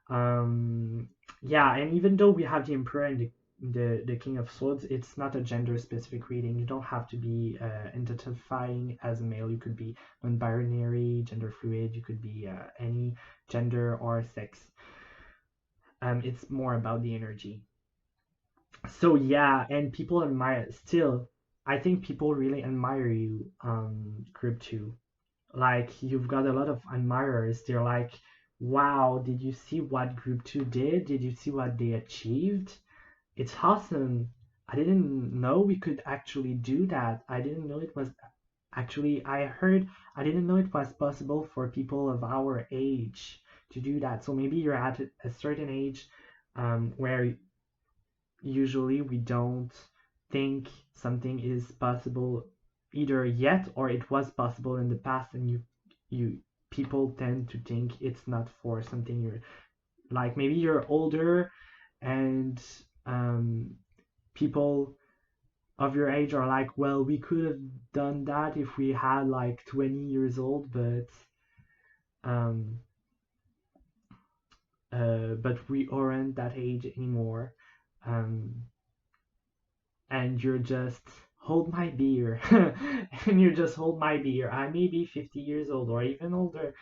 Yeah, and even though we have the Emperor and the King of Swords, it's not a gender specific reading. You don't have to be identifying as a male. You could be non-binary, gender fluid. You could be any gender or sex. It's more about the energy. So yeah, and people admire still. I think people really admire you, Group 2. Like, you've got a lot of admirers. They're like, wow, did you see what Group 2 did? Did you see what they achieved? It's awesome. I didn't know we could actually do that. I didn't know it was actually, I didn't know it was possible for people of our age to do that. So maybe you're at a certain age, where usually we don't think something is possible either yet, or it was possible in the past, and you people tend to think it's not for something. You're like, maybe you're older, and people of your age are like, well, we could have done that if we had like 20 years old, um but we aren't that age anymore. um and you're just, hold my beer. And you just, hold my beer. I may be 50 years old or even older,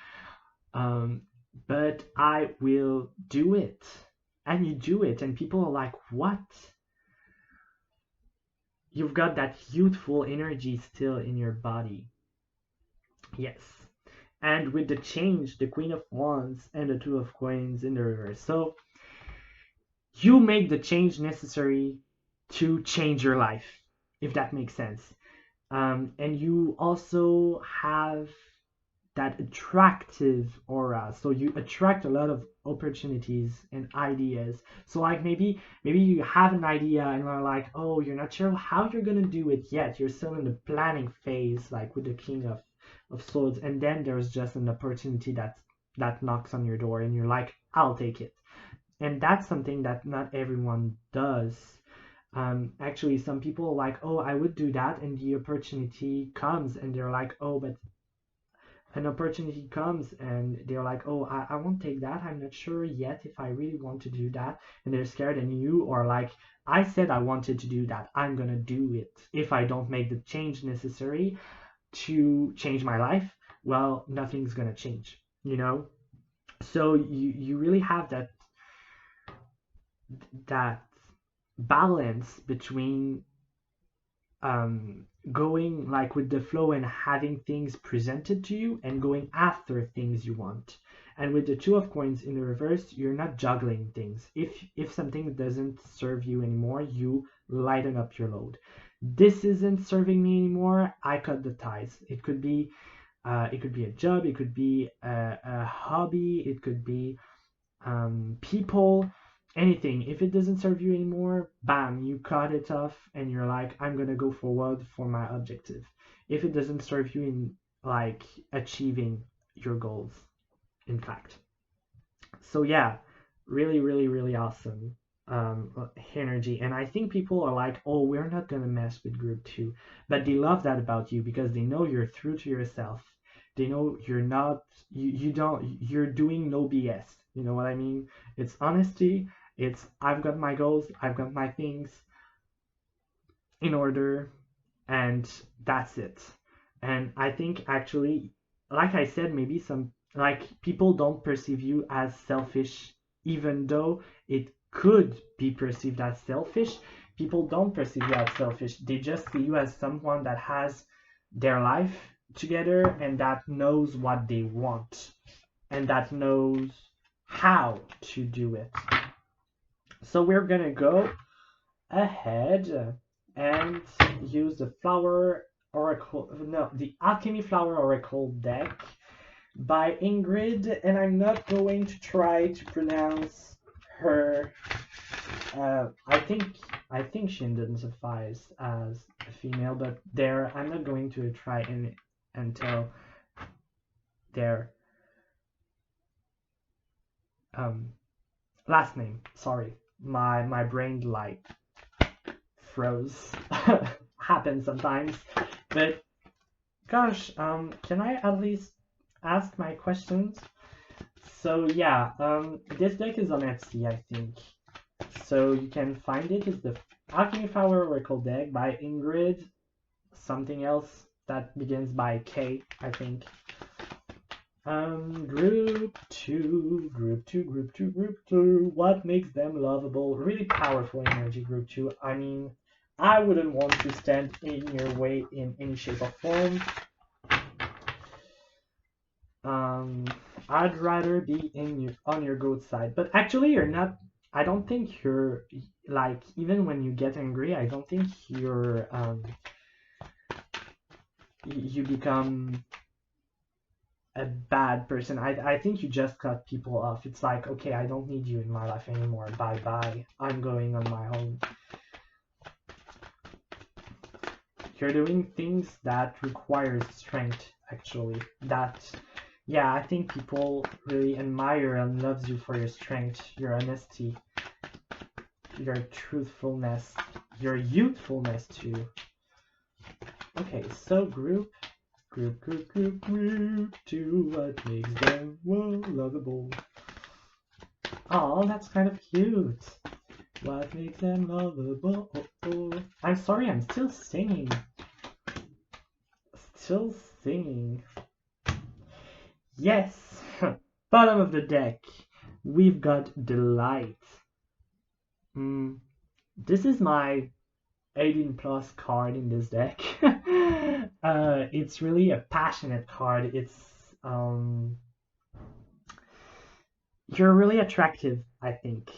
um but I will do it. and you do it, and people are like, what? You've got that youthful energy still in your body. Yes. And with the change, the Queen of Wands and the Two of Coins in the reverse. So you make the change necessary to change your life, if that makes sense. And you also have that attractive aura, so you attract a lot of opportunities and ideas. So like maybe you have an idea and you're like, oh, you're not sure how you're gonna do it yet, you're still in the planning phase, like with the King of Swords, and then there's just an opportunity that knocks on your door and you're like, I'll take it. And that's something that not everyone does. Actually, some people are like, oh, I would do that, and the opportunity comes and they're like, oh, but an opportunity comes and they're like, oh, I won't take that, I'm not sure yet if I really want to do that, and they're scared. And you are like, I said I wanted to do that, I'm gonna do it. If I don't make the change necessary to change my life, well, nothing's gonna change, you know. So you really have that balance between going like with the flow and having things presented to you and going after things you want. And with the Two of Coins in the reverse, you're not juggling things. If something doesn't serve you anymore, you lighten up your load. This isn't serving me anymore, I cut the ties. It could be a job, it could be a hobby, it could be people, anything. If it doesn't serve you anymore, bam, you cut it off and you're like, I'm gonna go forward for my objective. If it doesn't serve you in like achieving your goals, in fact. So yeah, really, really, really awesome energy. And I think people are like, oh, we're not gonna mess with group 2, but they love that about you because they know you're true to yourself. They know you're not, you're doing no BS. You know what I mean? It's honesty. It's, I've got my goals, I've got my things in order, and that's it. And I think actually, like I said, maybe some like people don't perceive you as selfish, even though it could be perceived as selfish. People don't perceive you as selfish. They just see you as someone that has their life together and that knows what they want and that knows how to do it. So we're gonna go ahead and use the flower oracle, no, the Alchemy Flower Oracle deck by Ingrid, and I'm not going to try to pronounce her. I think she identifies as a female, but there I'm not going to try until their last name. Sorry, my brain like froze. Happens sometimes, but gosh, can I at least ask my questions? So yeah, this deck is on Etsy, I think, so you can find it. It's the Alchemy Flower Oracle deck by Ingrid, something else that begins by K, I think. Group 2, group 2, group 2, group 2. What makes them lovable? Really powerful energy, group 2. I mean, I wouldn't want to stand in your way in any shape or form. I'd rather be on your good side. But actually, you're not. I don't think you're like, even when you get angry, I don't think you're you become a bad person. I think you just cut people off. It's like, okay, I don't need you in my life anymore. Bye bye. I'm going on my own. You're doing things that requires strength, actually. Yeah, I think people really admire and loves you for your strength, your honesty, your truthfulness, your youthfulness too. Okay, so group 2, what makes them lovable? Oh, that's kind of cute. What makes them lovable? Oh. I'm sorry, I'm still singing. Yes! Bottom of the deck, we've got Delight. This is my 18 plus card in this deck. It's really a passionate card. You're really attractive, I think,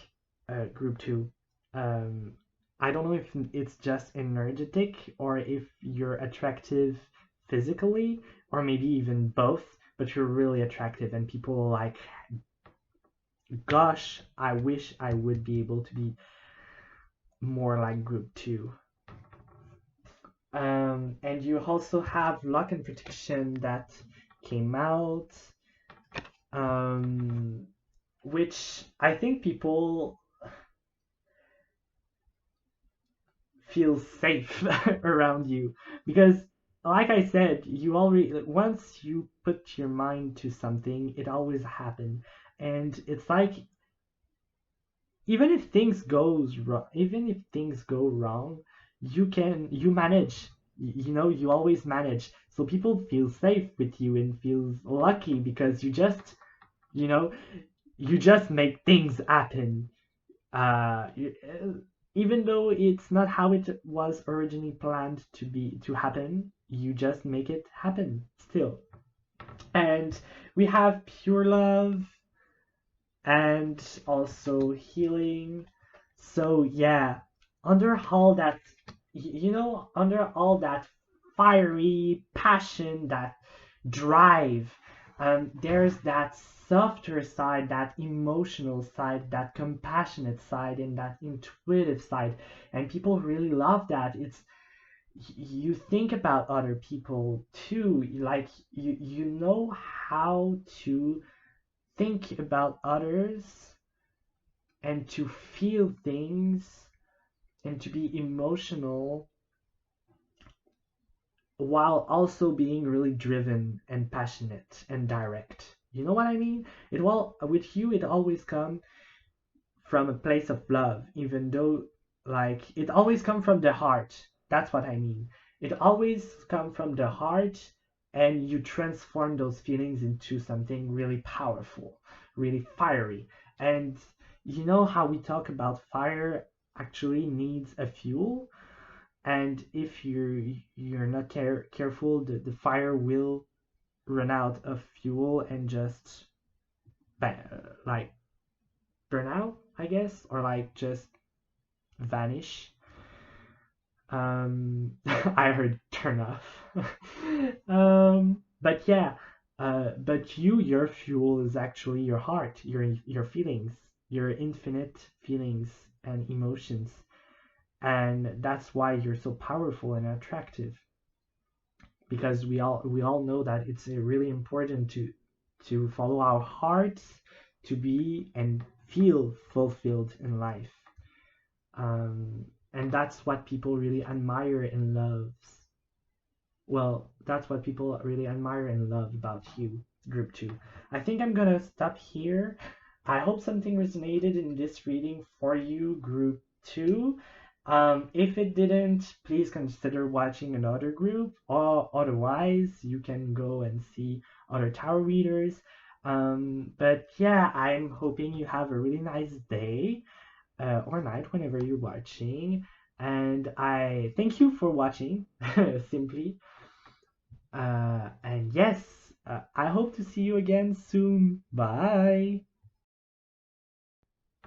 group 2. Um, I don't know if it's just energetic or if you're attractive physically or maybe even both, but you're really attractive and people are like, gosh, I wish I would be able to be more like group 2. And you also have luck and protection that came out, um, which I think people feel safe around you because, like I said, you already once you put your mind to something, it always happens, and it's like even if things go wrong, you manage. You always manage. So people feel safe with you and feels lucky because you know, you just make things happen. Uh, Even though it's not how it was originally planned to happen, you just make it happen still. And we have pure love and also healing. So yeah, under all that, under all that fiery passion, that drive, there's that softer side, that emotional side, that compassionate side, and that intuitive side, and people really love that. You think about other people too, like you know how to think about others and to feel things and to be emotional while also being really driven and passionate and direct. You know what I mean? With you it always comes from a place of love, even though like it always comes from the heart. That's what I mean. It always comes from the heart and you transform those feelings into something really powerful, really fiery. And you know how we talk about fire actually needs a fuel, and if you're not careful, the fire will run out of fuel and just like burn out, I guess, or like just vanish. I heard turn off. But yeah, but your fuel is actually your heart, your feelings, your infinite feelings and emotions, and that's why you're so powerful and attractive. Because we all know that it's really important to follow our hearts, to be and feel fulfilled in life. And that's what people really admire and love. Well, that's what people really admire and love about you, group 2. I think I'm gonna stop here. I hope something resonated in this reading for you, group 2. If it didn't, please consider watching another group, or otherwise you can go and see other tarot readers. But yeah, I'm hoping you have a really nice day or night whenever you're watching. And I thank you for watching, simply. And yes, I hope to see you again soon. Bye.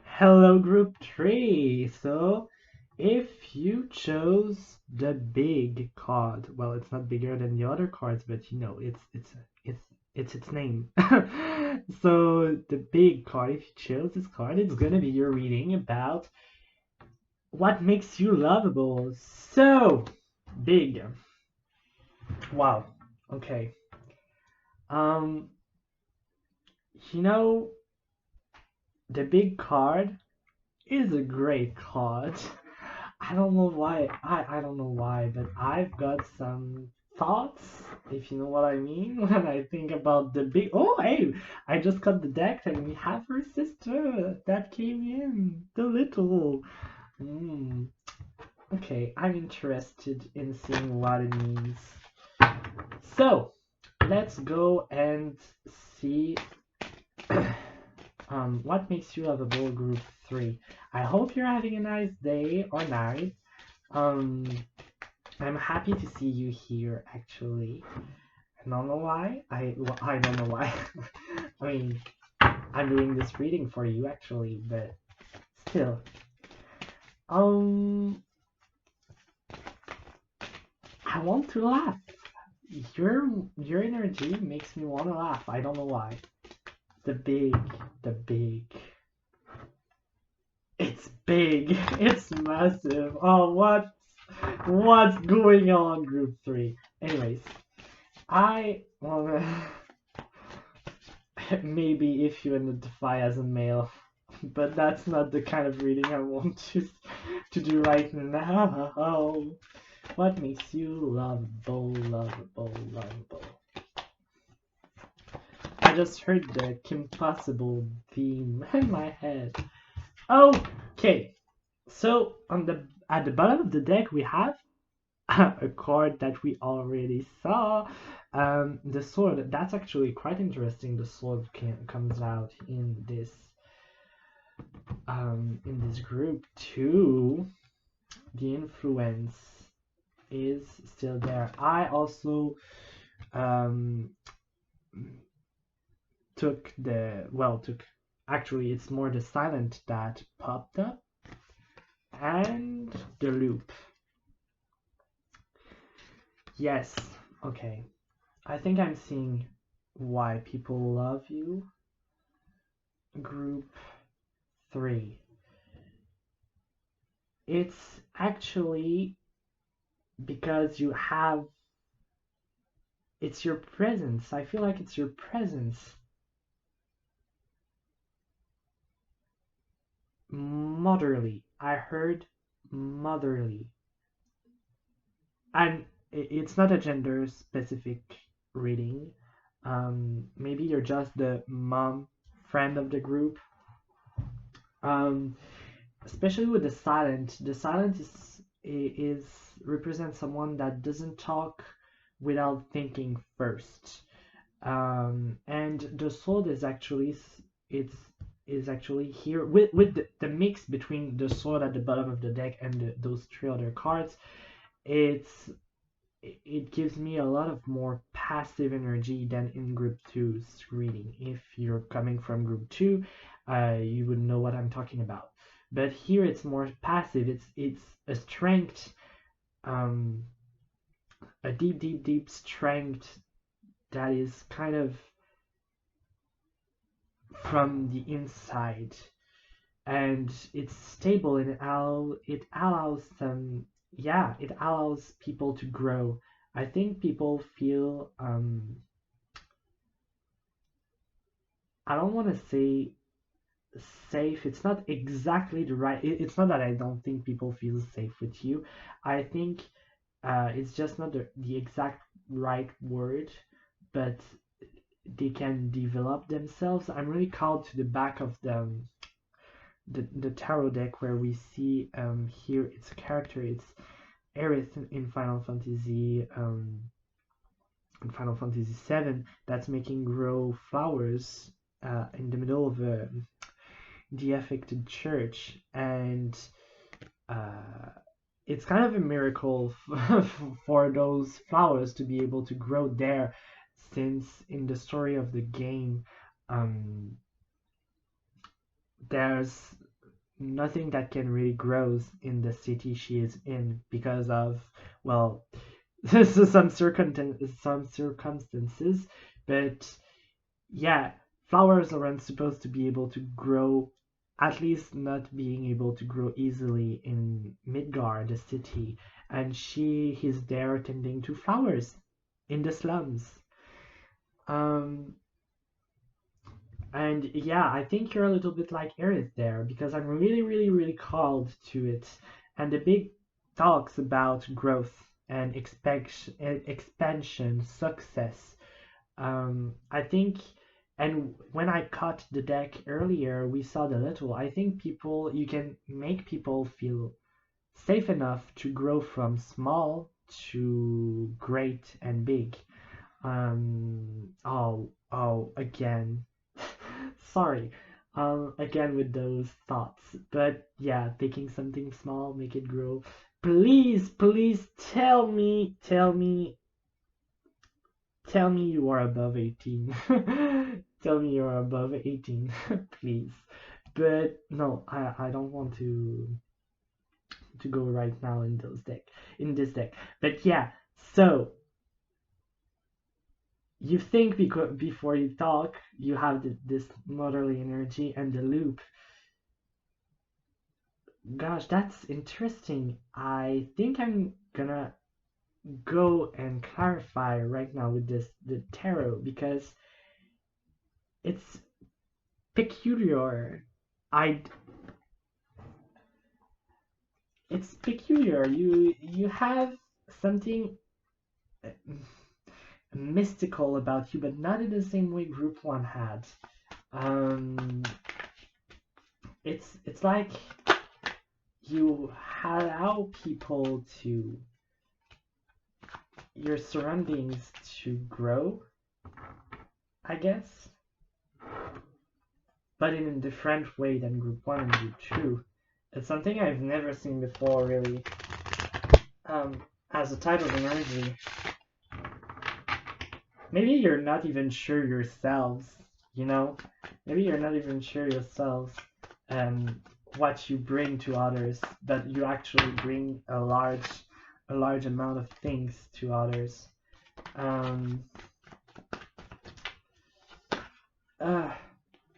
Hello, group 3. So, if you chose the big card, well, it's not bigger than the other cards, but it's its name. So, the big card, if you chose this card, it's gonna be your reading about what makes you lovable. So, big. Wow. Okay. Um, you know, the big card is a great card. I don't know why. I don't know why, but I've got some thoughts, if you know what I mean, when I think about the big. Oh, hey! I just cut the deck and we have her sister that came in, the little. Hmm. Okay, I'm interested in seeing what it means. So, let's go and see What makes you lovable, group 3? I hope you're having a nice day or night. Um, I'm happy to see you here, actually. I don't know why. I don't know why. I mean, I'm doing this reading for you, actually, but still. I want to laugh. Your energy makes me want to laugh. I don't know why. The big. It's big. It's massive. Oh, what's going on, group 3? Anyways, I wanna maybe if you identify as a male, but that's not the kind of reading I want to do right now. What makes you lovable, lovable, lovable? I just heard the Kim Possible theme in my head. Okay, so at the bottom of the deck we have a card that we already saw. The sword. That's actually quite interesting. The sword comes out in this group too. The influence is still there. I also took actually it's more the silent that popped up and the loop. Yes, okay. I think I'm seeing why people love you. Group 3. It's actually because it's your presence. I feel like it's your presence. Motherly. I heard motherly. And it's not a gender specific reading. Maybe you're just the mom friend of the group. Especially with the silent. The silent is represents someone that doesn't talk without thinking first. And the sword is actually here with the mix between the sword at the bottom of the deck and those 3 other cards. It gives me a lot of more passive energy than in group 2's reading. If you're coming from group 2, you would know what I'm talking about. But here it's more passive. It's a strength, a deep strength that is kind of from the inside, and it's stable and it allows people to grow. I think people feel I don't want to say safe. It's not exactly the right. It's not that I don't think people feel safe with you. I think it's just not the exact right word, but they can develop themselves. I'm really called to the back of the tarot deck where we see here its character. It's Aerith in Final Fantasy VII that's making grow flowers in the middle of a de-affected church, and it's kind of a miracle for those flowers to be able to grow there, since in the story of the game there's nothing that can really grow in the city she is in because of, well, some circumstances, but yeah, flowers aren't supposed to be able to grow, at least not being able to grow easily in Midgar, the city, and she is there tending to flowers in the slums. And yeah, I think you're a little bit like Aerith there, because I'm really called to it. And the big talks about growth and expansion, success. I think, and when I cut the deck earlier, we saw the little. I think you can make people feel safe enough to grow from small to great and big. Again. Sorry. again with those thoughts. But yeah, picking something small, make it grow. Please, please tell me you are above 18. Tell me you are above 18, please. But no, I don't want to go right now in this deck. But yeah, so you think before you talk, you have this motherly energy and the loop. Gosh, that's interesting. I think I'm gonna go and clarify right now with the tarot because it's peculiar. I It's peculiar. You have something mystical about you, but not in the same way Group One had. Um, it's like you allow people to your surroundings to grow, I guess, but in a different way than Group One and Group Two. It's something I've never seen before, really. As a type of energy, maybe you're not even sure yourselves, you know? Maybe you're not even sure yourselves what you bring to others, but you actually bring a large amount of things to others.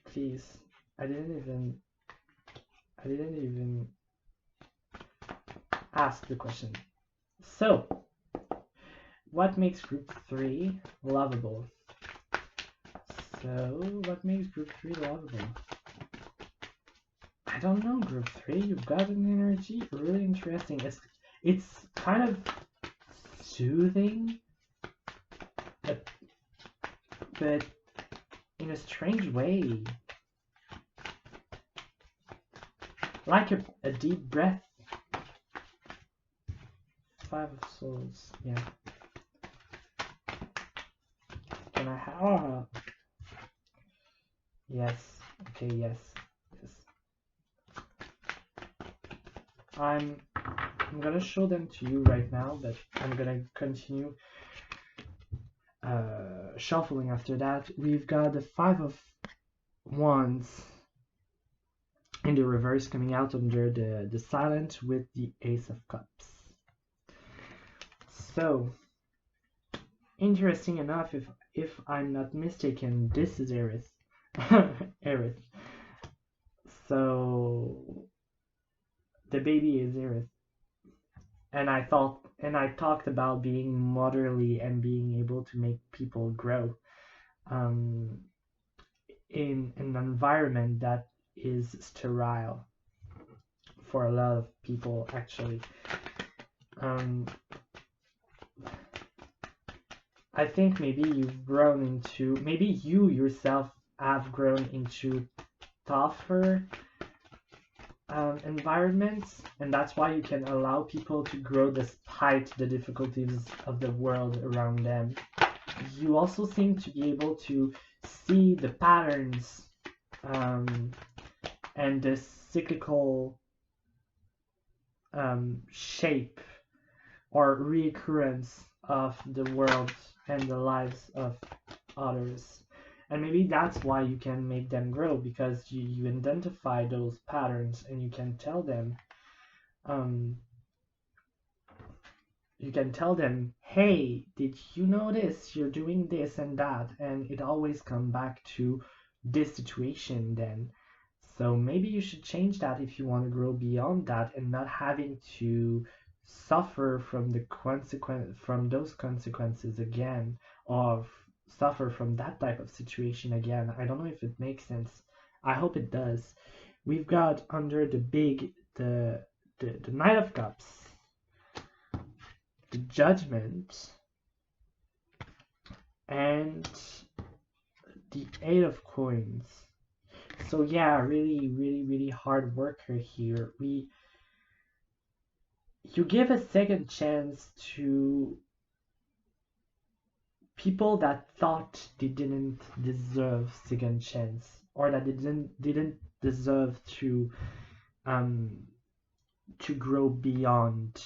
Please. I didn't even ask the question. So, what makes Group 3 lovable? So, what makes Group 3 lovable? I don't know, Group 3. You've got an energy really interesting. It's kind of soothing, but in a strange way. Like a deep breath. Five of Swords, yeah. Can I have... Yes, okay, yes. I'm gonna show them to you right now, but I'm gonna continue shuffling after that. We've got the Five of Wands in the reverse coming out under the silent with the Ace of Cups. So, interesting enough, if I'm not mistaken, this is Aries. Aries. So the baby is Aries. And I talked about being motherly and being able to make people grow in an environment that is sterile for a lot of people, actually. I think maybe maybe you yourself have grown into tougher environments, and that's why you can allow people to grow despite the difficulties of the world around them. You also seem to be able to see the patterns and the cyclical shape or reoccurrence of the world and the lives of others. And maybe that's why you can make them grow, because you identify those patterns and you can tell them, hey, did you notice you're doing this and that? And it always comes back to this situation then. So maybe you should change that if you want to grow beyond that and not having to suffer from those consequences again, or suffer from that type of situation again. I don't know if it makes sense. I hope it does. We've got under the Knight of Cups, the Judgment, and the Eight of Coins. So yeah, really hard worker here. You give a second chance to people that thought they didn't deserve second chance, or that they didn't deserve to grow beyond,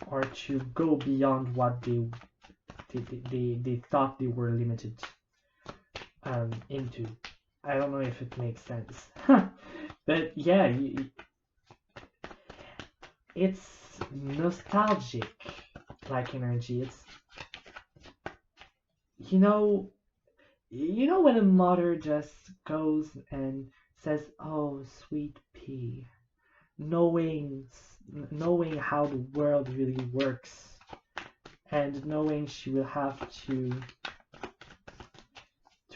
or to go beyond what they thought they were limited into. I don't know if it makes sense. But yeah, it's nostalgic, like energy. It's, you know, when a mother just goes and says, "Oh, sweet pea," knowing how the world really works, and knowing she will have to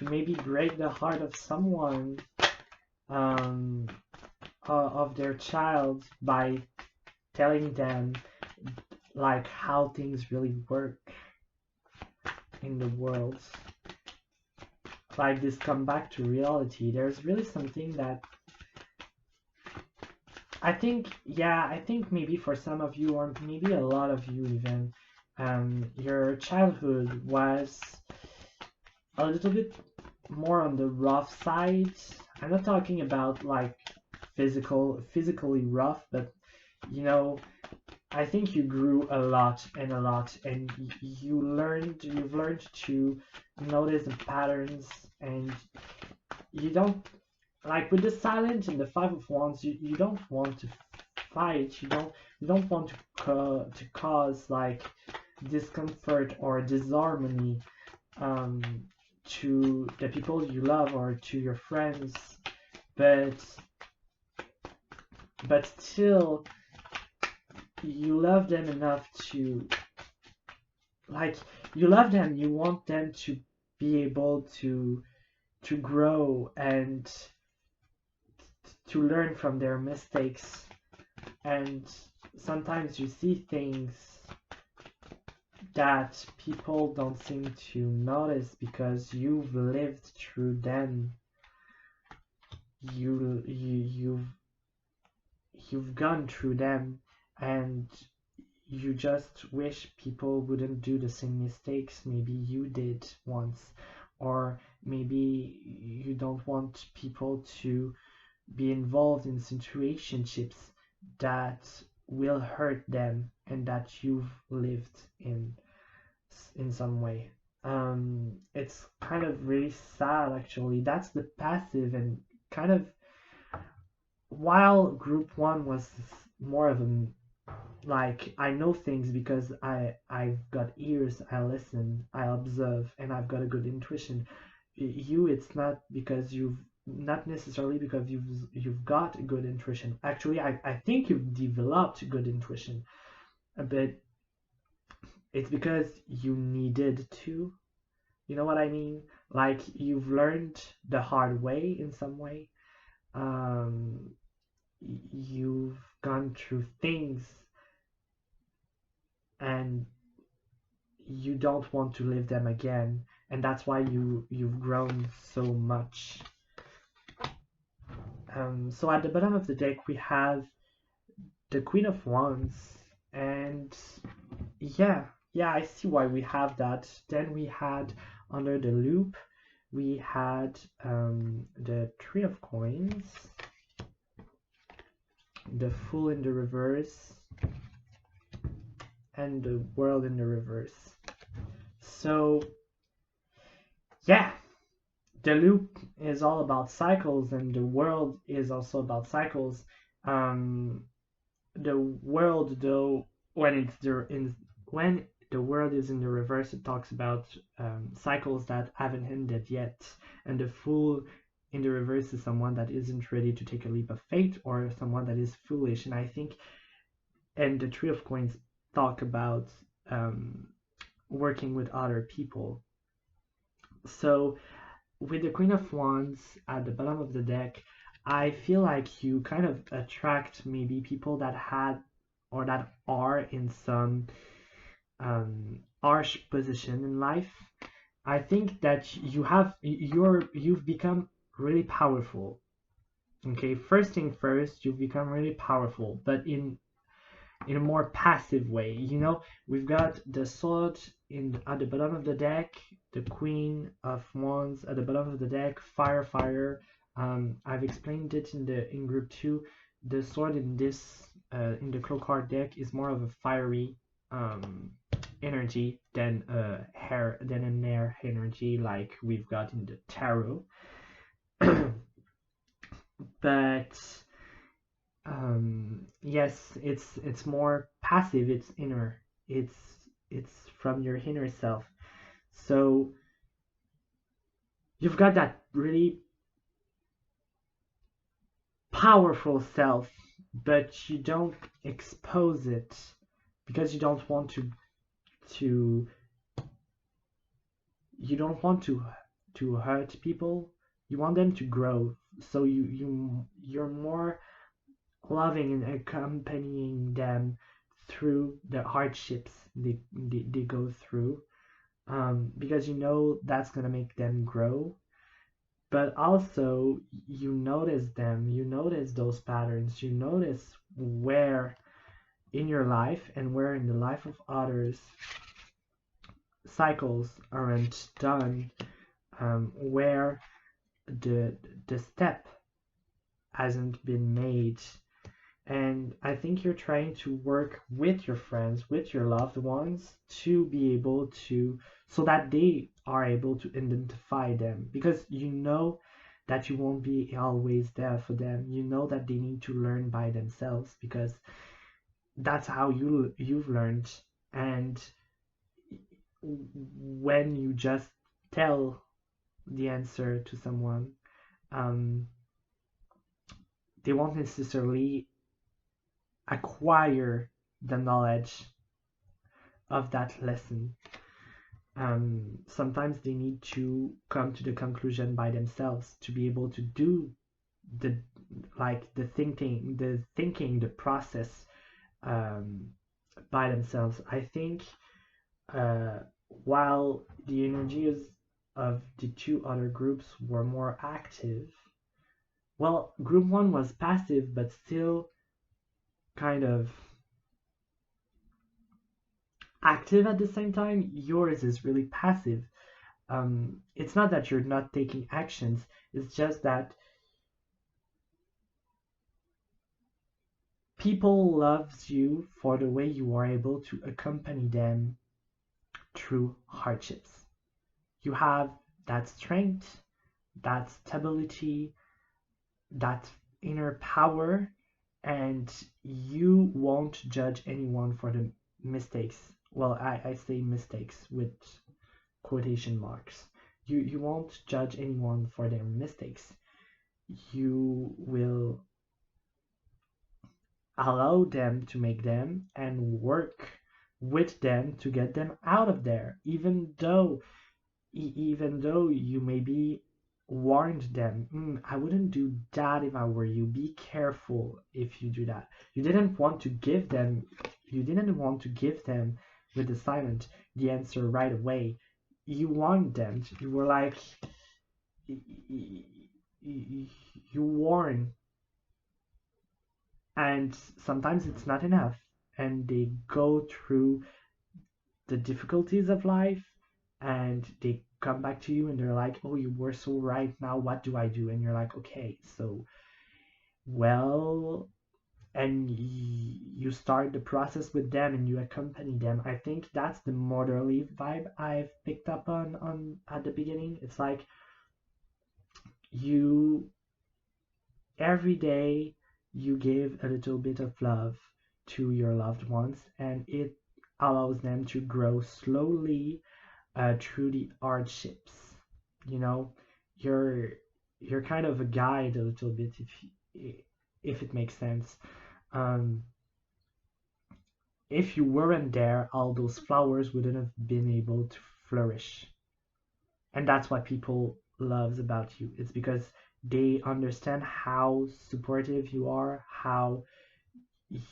maybe break the heart of someone, of their child, by telling them like how things really work in the world. Like this come back to reality. There's really something that I think maybe for some of you, or maybe a lot of you even, your childhood was a little bit more on the rough side. I'm not talking about like physically rough, but you know, I think you grew a lot, and you've learned to notice the patterns, and you don't, like with the silent and the Five of Wands, you don't want to fight, you don't want to cause like discomfort or disharmony to the people you love or to your friends, but still you love them enough to, like, you love them, you want them to be able to grow and to learn from their mistakes. And sometimes you see things that people don't seem to notice because you've lived through them. You've gone through them, and you just wish people wouldn't do the same mistakes maybe you did once, or maybe you don't want people to be involved in situationships that will hurt them and that you've lived in some way. It's kind of really sad, actually. That's the passive, and kind of, while group one was more of a, like, I know things because I've got ears, I listen, I observe, and I've got a good intuition. You, it's not because not necessarily because you've got a good intuition. Actually, I think you've developed good intuition, but it's because you needed to. You know what I mean? Like, you've learned the hard way in some way. You've gone through things, and you don't want to live them again, and that's why you've grown so much. So at the bottom of the deck we have the Queen of Wands, and yeah, I see why we have that. Then we had, under the loop, we had the Three of Coins, the Fool in the reverse, and the World in the reverse. So yeah, the loop is all about cycles, and the world is also about cycles. The world, though, when the world is in the reverse, it talks about cycles that haven't ended yet, and the Fool in the reverse is someone that isn't ready to take a leap of faith, or someone that is foolish. And I think, and the Three of Coins talk about working with other people. So with the Queen of Wands at the bottom of the deck, I feel like you kind of attract maybe people that had, or that are in some harsh position in life. I think that you've become really powerful. Okay, first thing first, you've become really powerful, but in a more passive way. You know, we've got the sword at the bottom of the deck, the Queen of Wands at the bottom of the deck, fire, fire. I've explained it in group 2. The sword in this in the Clow card deck is more of a fiery energy than an air energy like we've got in the tarot. But yes, it's more passive, it's inner, it's from your inner self. So you've got that really powerful self, but you don't expose it because you don't want to you don't want to hurt people. You want them to grow. So you're more loving and accompanying them through the hardships they go through, because you know that's gonna make them grow. But also you notice them, you notice those patterns, you notice where in your life and where in the life of others cycles aren't done, where the step hasn't been made. And I think you're trying to work with your friends, with your loved ones, to be able to, so that they are able to identify them. Because you know that you won't be always there for them. You know that they need to learn by themselves because that's how you've learned. And when you just tell the answer to someone, um, they won't necessarily acquire the knowledge of that lesson. Sometimes they need to come to the conclusion by themselves to be able to do the the process, by themselves. I think while the energies of the two other groups were more active, well, group 1 was passive but still kind of active at the same time. Yours is really passive. It's not that you're not taking actions, it's just that people loves you for the way you are able to accompany them through hardships. You have that strength, that stability, that inner power, and you won't judge anyone for the mistakes. Well, I say mistakes with quotation marks. You won't judge anyone for their mistakes. You will allow them to make them and work with them to get them out of there, even though you maybe warned them, I wouldn't do that if I were you, be careful if you do that. You didn't want to give them with the silent the answer right away. You warned them. You were like, you warn, and sometimes it's not enough, and they go through the difficulties of life and they come back to you and they're like, oh, you were so right, now what do I do? And you're like, okay, so well, and you start the process with them and you accompany them. I think that's the motherly vibe I've picked up on at the beginning. It's like you every day you give a little bit of love to your loved ones, and it allows them to grow slowly through the hardships. You know, you're kind of a guide a little bit, if it makes sense. Um, if you weren't there, all those flowers wouldn't have been able to flourish. And that's what people loves about you. It's because they understand how supportive you are, how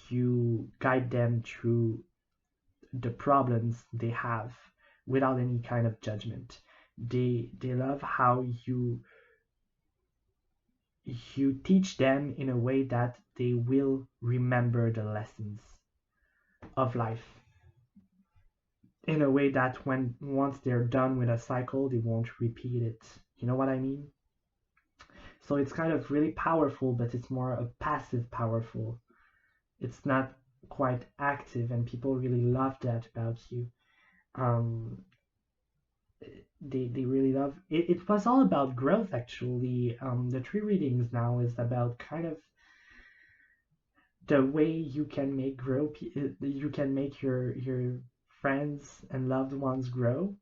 you guide them through the problems they have without any kind of judgment. They love how you teach them in a way that they will remember the lessons of life. in a way that once they're done with a cycle, they won't repeat it. You know what I mean? So it's kind of really powerful, but it's more a passive powerful. It's not quite active, and people really love that about you. Um, they really love it. It was all about growth, actually. The tree readings now is about kind of the way you can make you can make your friends and loved ones grow.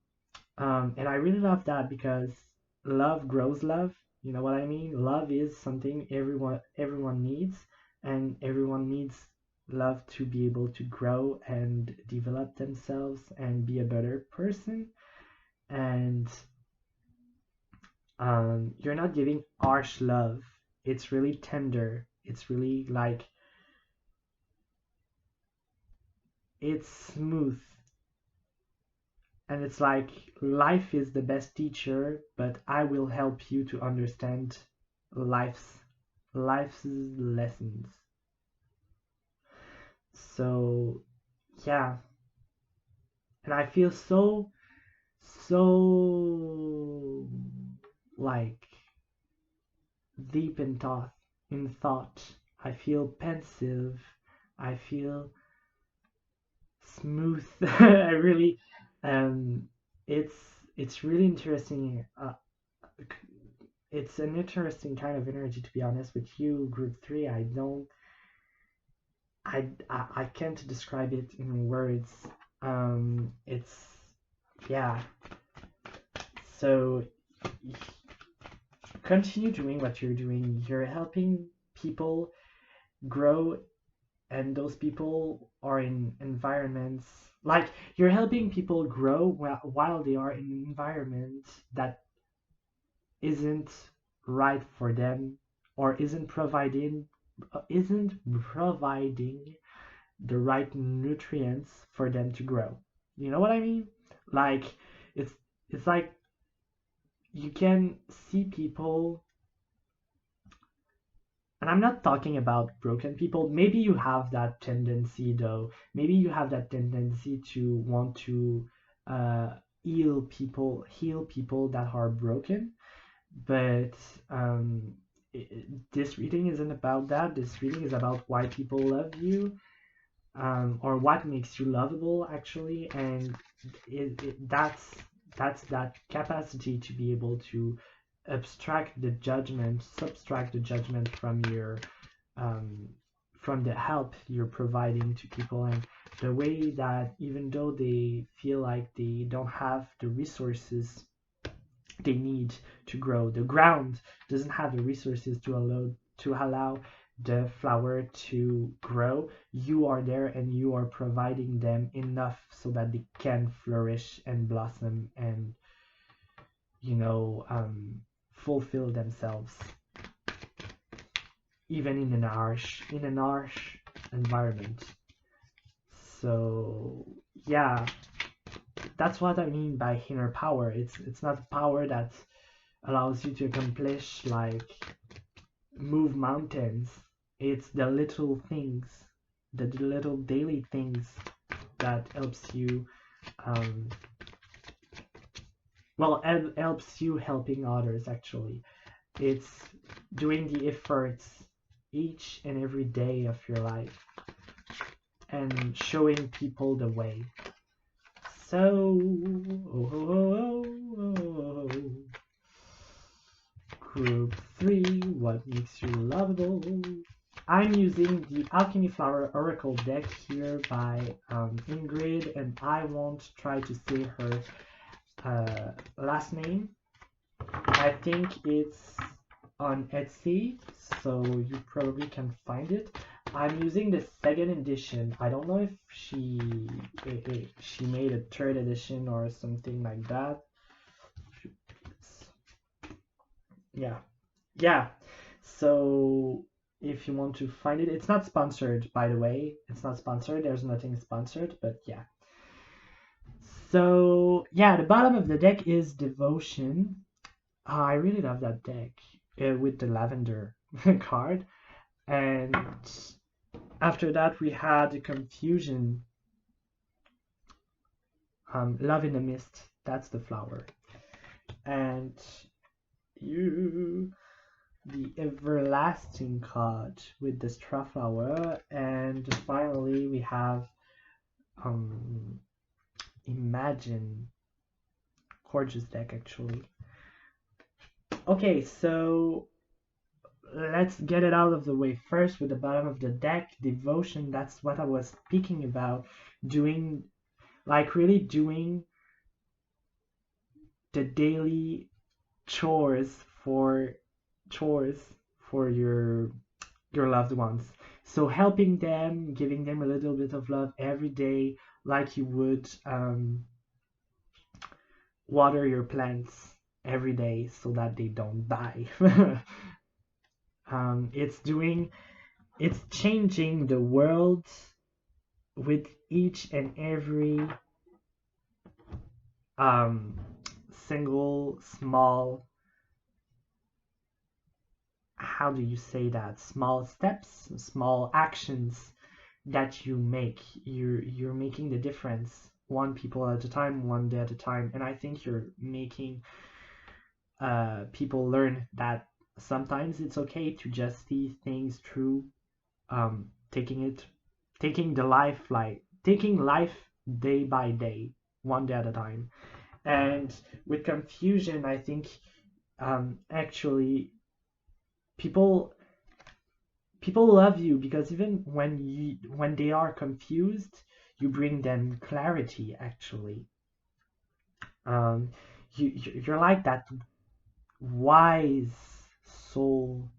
And I really love that because love grows love. You know what I mean? Love is something everyone needs, and everyone needs love to be able to grow and develop themselves and be a better person. And you're not giving harsh love. It's really tender. It's really like it's smooth. And it's like life is the best teacher, but I will help you to understand life's life's lessons. So yeah, and I feel so like deep in thought. I feel pensive. I feel smooth. I really um it's it's really interesting. It's an interesting kind of energy, to be honest with you. Group 3, I don't I can't describe it in words. It's yeah. So continue doing what you're doing. You're helping people grow, and those people are in environments like you're helping people grow while they are in an environment that isn't right for them, or isn't providing the right nutrients for them to grow. You know what I mean? Like it's it's like you can see people, and I'm not talking about broken people. Maybe you have that tendency though. Maybe you have that tendency to want to uh, heal people that are broken. But um, this reading isn't about that. This reading is about why people love you, or what makes you lovable, actually. And that's that capacity to be able to subtract the judgment um, from the help you're providing to people, and the way that even though they feel like they don't have the resources they need to grow, the ground doesn't have the resources to allow the flower to grow. You are there and you are providing them enough so that they can flourish and blossom and you know fulfill themselves, even in an harsh environment. So yeah, that's what I mean by inner power. It's not power that allows you to accomplish like move mountains. It's the little things, the little daily things that helps you um helps you helping others, actually. It's doing the efforts each and every day of your life and showing people the way. So, oh, oh, oh, oh, oh. Group 3, what makes you lovable? I'm using the Alchemy Flower Oracle deck here by Ingrid, and I won't try to say her last name. I think it's on Etsy, so you probably can find it. I'm using the second edition. I don't know if she made a third edition or something like that. Yeah. So if you want to find it, it's not sponsored, by the way. It's not sponsored. There's nothing sponsored, but yeah. So yeah, the bottom of the deck is Devotion. I really love that deck with the lavender card. And after that, we had Confusion. Love in the Mist, that's the flower. And the Everlasting card with the straw flower. And finally we have Imagine. Gorgeous deck, actually. Okay, so let's get it out of the way first with the bottom of the deck. Devotion, that's what I was speaking about. Doing, like, really doing the daily chores for your loved ones. So helping them, giving them a little bit of love every day, like you would water your plants every day so that they don't die. It's changing the world with each and every single small, how do you say that, small steps, small actions that you make. You're making the difference, one people at a time, one day at a time. And I think you're making people learn that sometimes it's okay to just see things through, taking life day by day, one day at a time. And with confusion, I think actually people love you because even when they are confused, you bring them clarity. Actually, um, you're like that wise soul,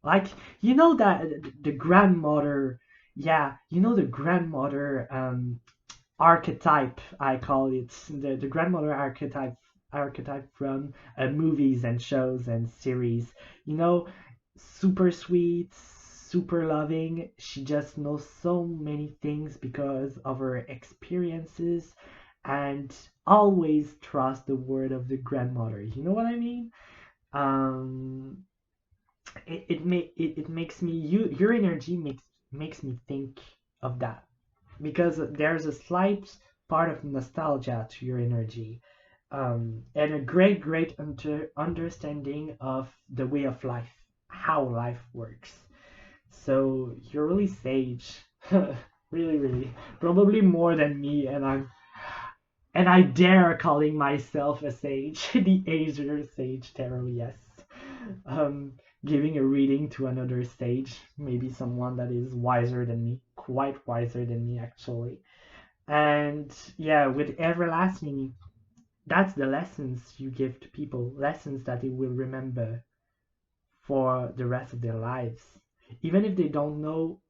like, that the grandmother. Yeah, the grandmother archetype, I call it, the grandmother archetype from movies and shows and series. you know Super sweet, super loving. She just knows so many things because of her experiences, and always trust the word of the grandmother. You know what I mean? um it makes me, your energy makes me think of that, because there's a slight part of nostalgia to your energy, and a great understanding of the way of life, how life works. So you're really sage. Really, probably more than me, and I dare calling myself a sage. The Azur Sage Tarot, yes. Um, Giving a reading to another sage, maybe someone that is wiser than me, quite wiser than me, actually. And yeah, with everlasting, that's the lessons you give to people, lessons that they will remember for the rest of their lives. Even if they don't know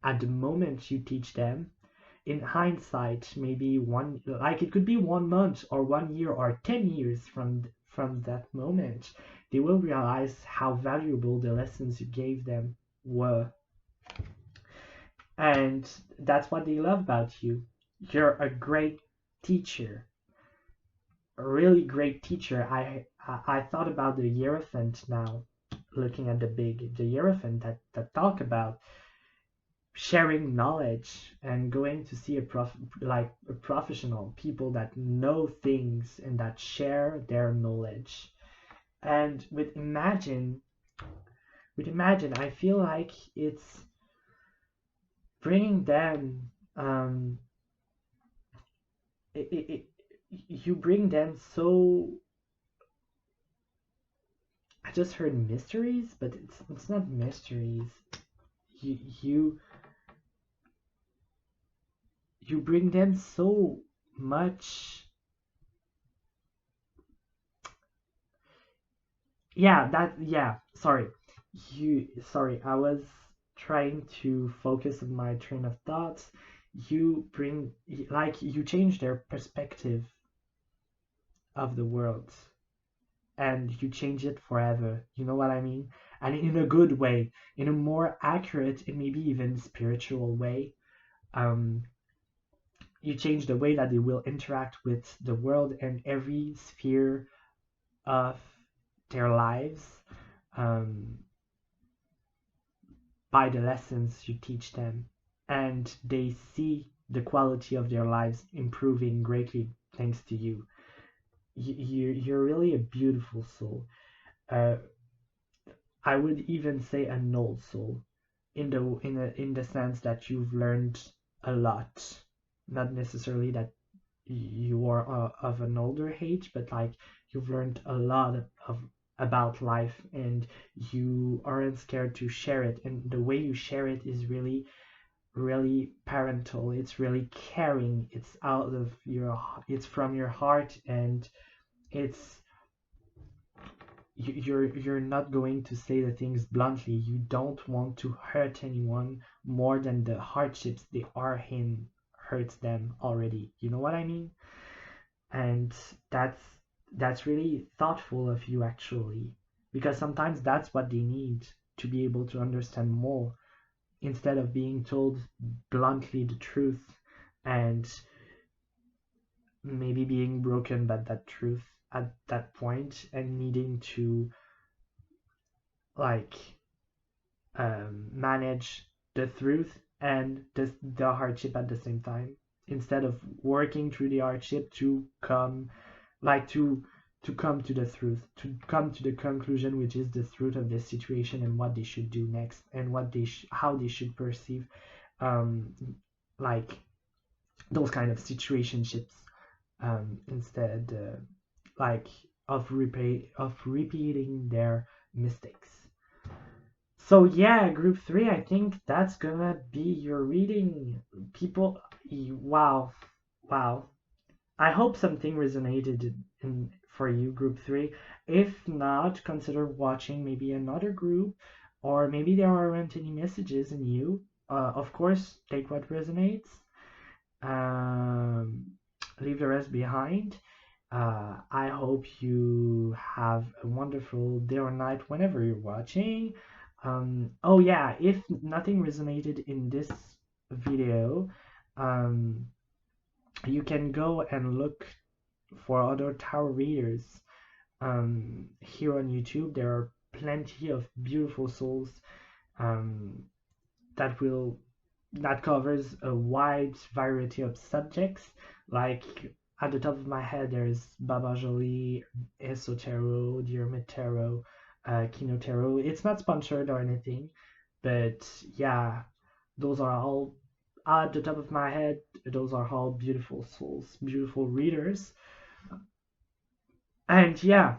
at the moment you teach them, in hindsight, maybe it could be 1 month or 1 year or 10 years from that moment, they will realize how valuable the lessons you gave them were. And that's what they love about you. You're a great teacher, a really great teacher. I thought about the Hierophant now, looking at the Hierophant that talk about sharing knowledge and going to see a professional, people that know things and that share their knowledge. And with imagine, I feel like it's bringing them, it you bring them so, I just heard mysteries, but it's not mysteries. You you bring them so much. Sorry. I was trying to focus on my train of thoughts. You change their perspective of the world, and you change it forever. You know what I mean? And in a good way, in a more accurate and maybe even spiritual way. Um, you change the way that they will interact with the world and every sphere of their lives, um, by the lessons you teach them. And they see the quality of their lives improving greatly thanks to you. You're really a beautiful soul. Uh, I would even say an old soul, in the sense that you've learned a lot. Not necessarily that you are of an older age, but like you've learned a lot of about life, and you aren't scared to share it. And the way you share it is really, really parental. It's really caring. It's out of your, it's from your heart, and it's you're not going to say the things bluntly. You don't want to hurt anyone more than the hardships they are in hurts them already. You know what I mean? And that's really thoughtful of you, actually, because sometimes that's what they need to be able to understand more, instead of being told bluntly the truth and maybe being broken by that truth at that point and needing to like manage the truth and the hardship at the same time, instead of working through the hardship to come like to come to the truth, to come to the conclusion, which is the truth of the situation and what they should do next, and what how they should perceive um like those kind of situationships, instead like of repeating their mistakes. So yeah, group three, I think that's gonna be your reading. People, wow, wow. I hope something resonated for you, group three. If not, consider watching maybe another group, or maybe there aren't any messages in you. Of course, take what resonates. Um, leave the rest behind. I hope you have a wonderful day or night whenever you're watching. Oh yeah, if nothing resonated in this video, um, you can go and look for other tarot readers. Here on YouTube, there are plenty of beautiful souls um, that will that covers a wide variety of subjects. Like at the top of my head, there's Baba Jolie, Esotero, Diarmid Tarot, Kino Tarot. It's not sponsored or anything, but yeah, those are all at the top of my head. Those are all beautiful souls, beautiful readers. And yeah,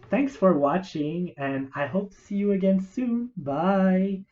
thanks for watching, and I hope to see you again soon. Bye.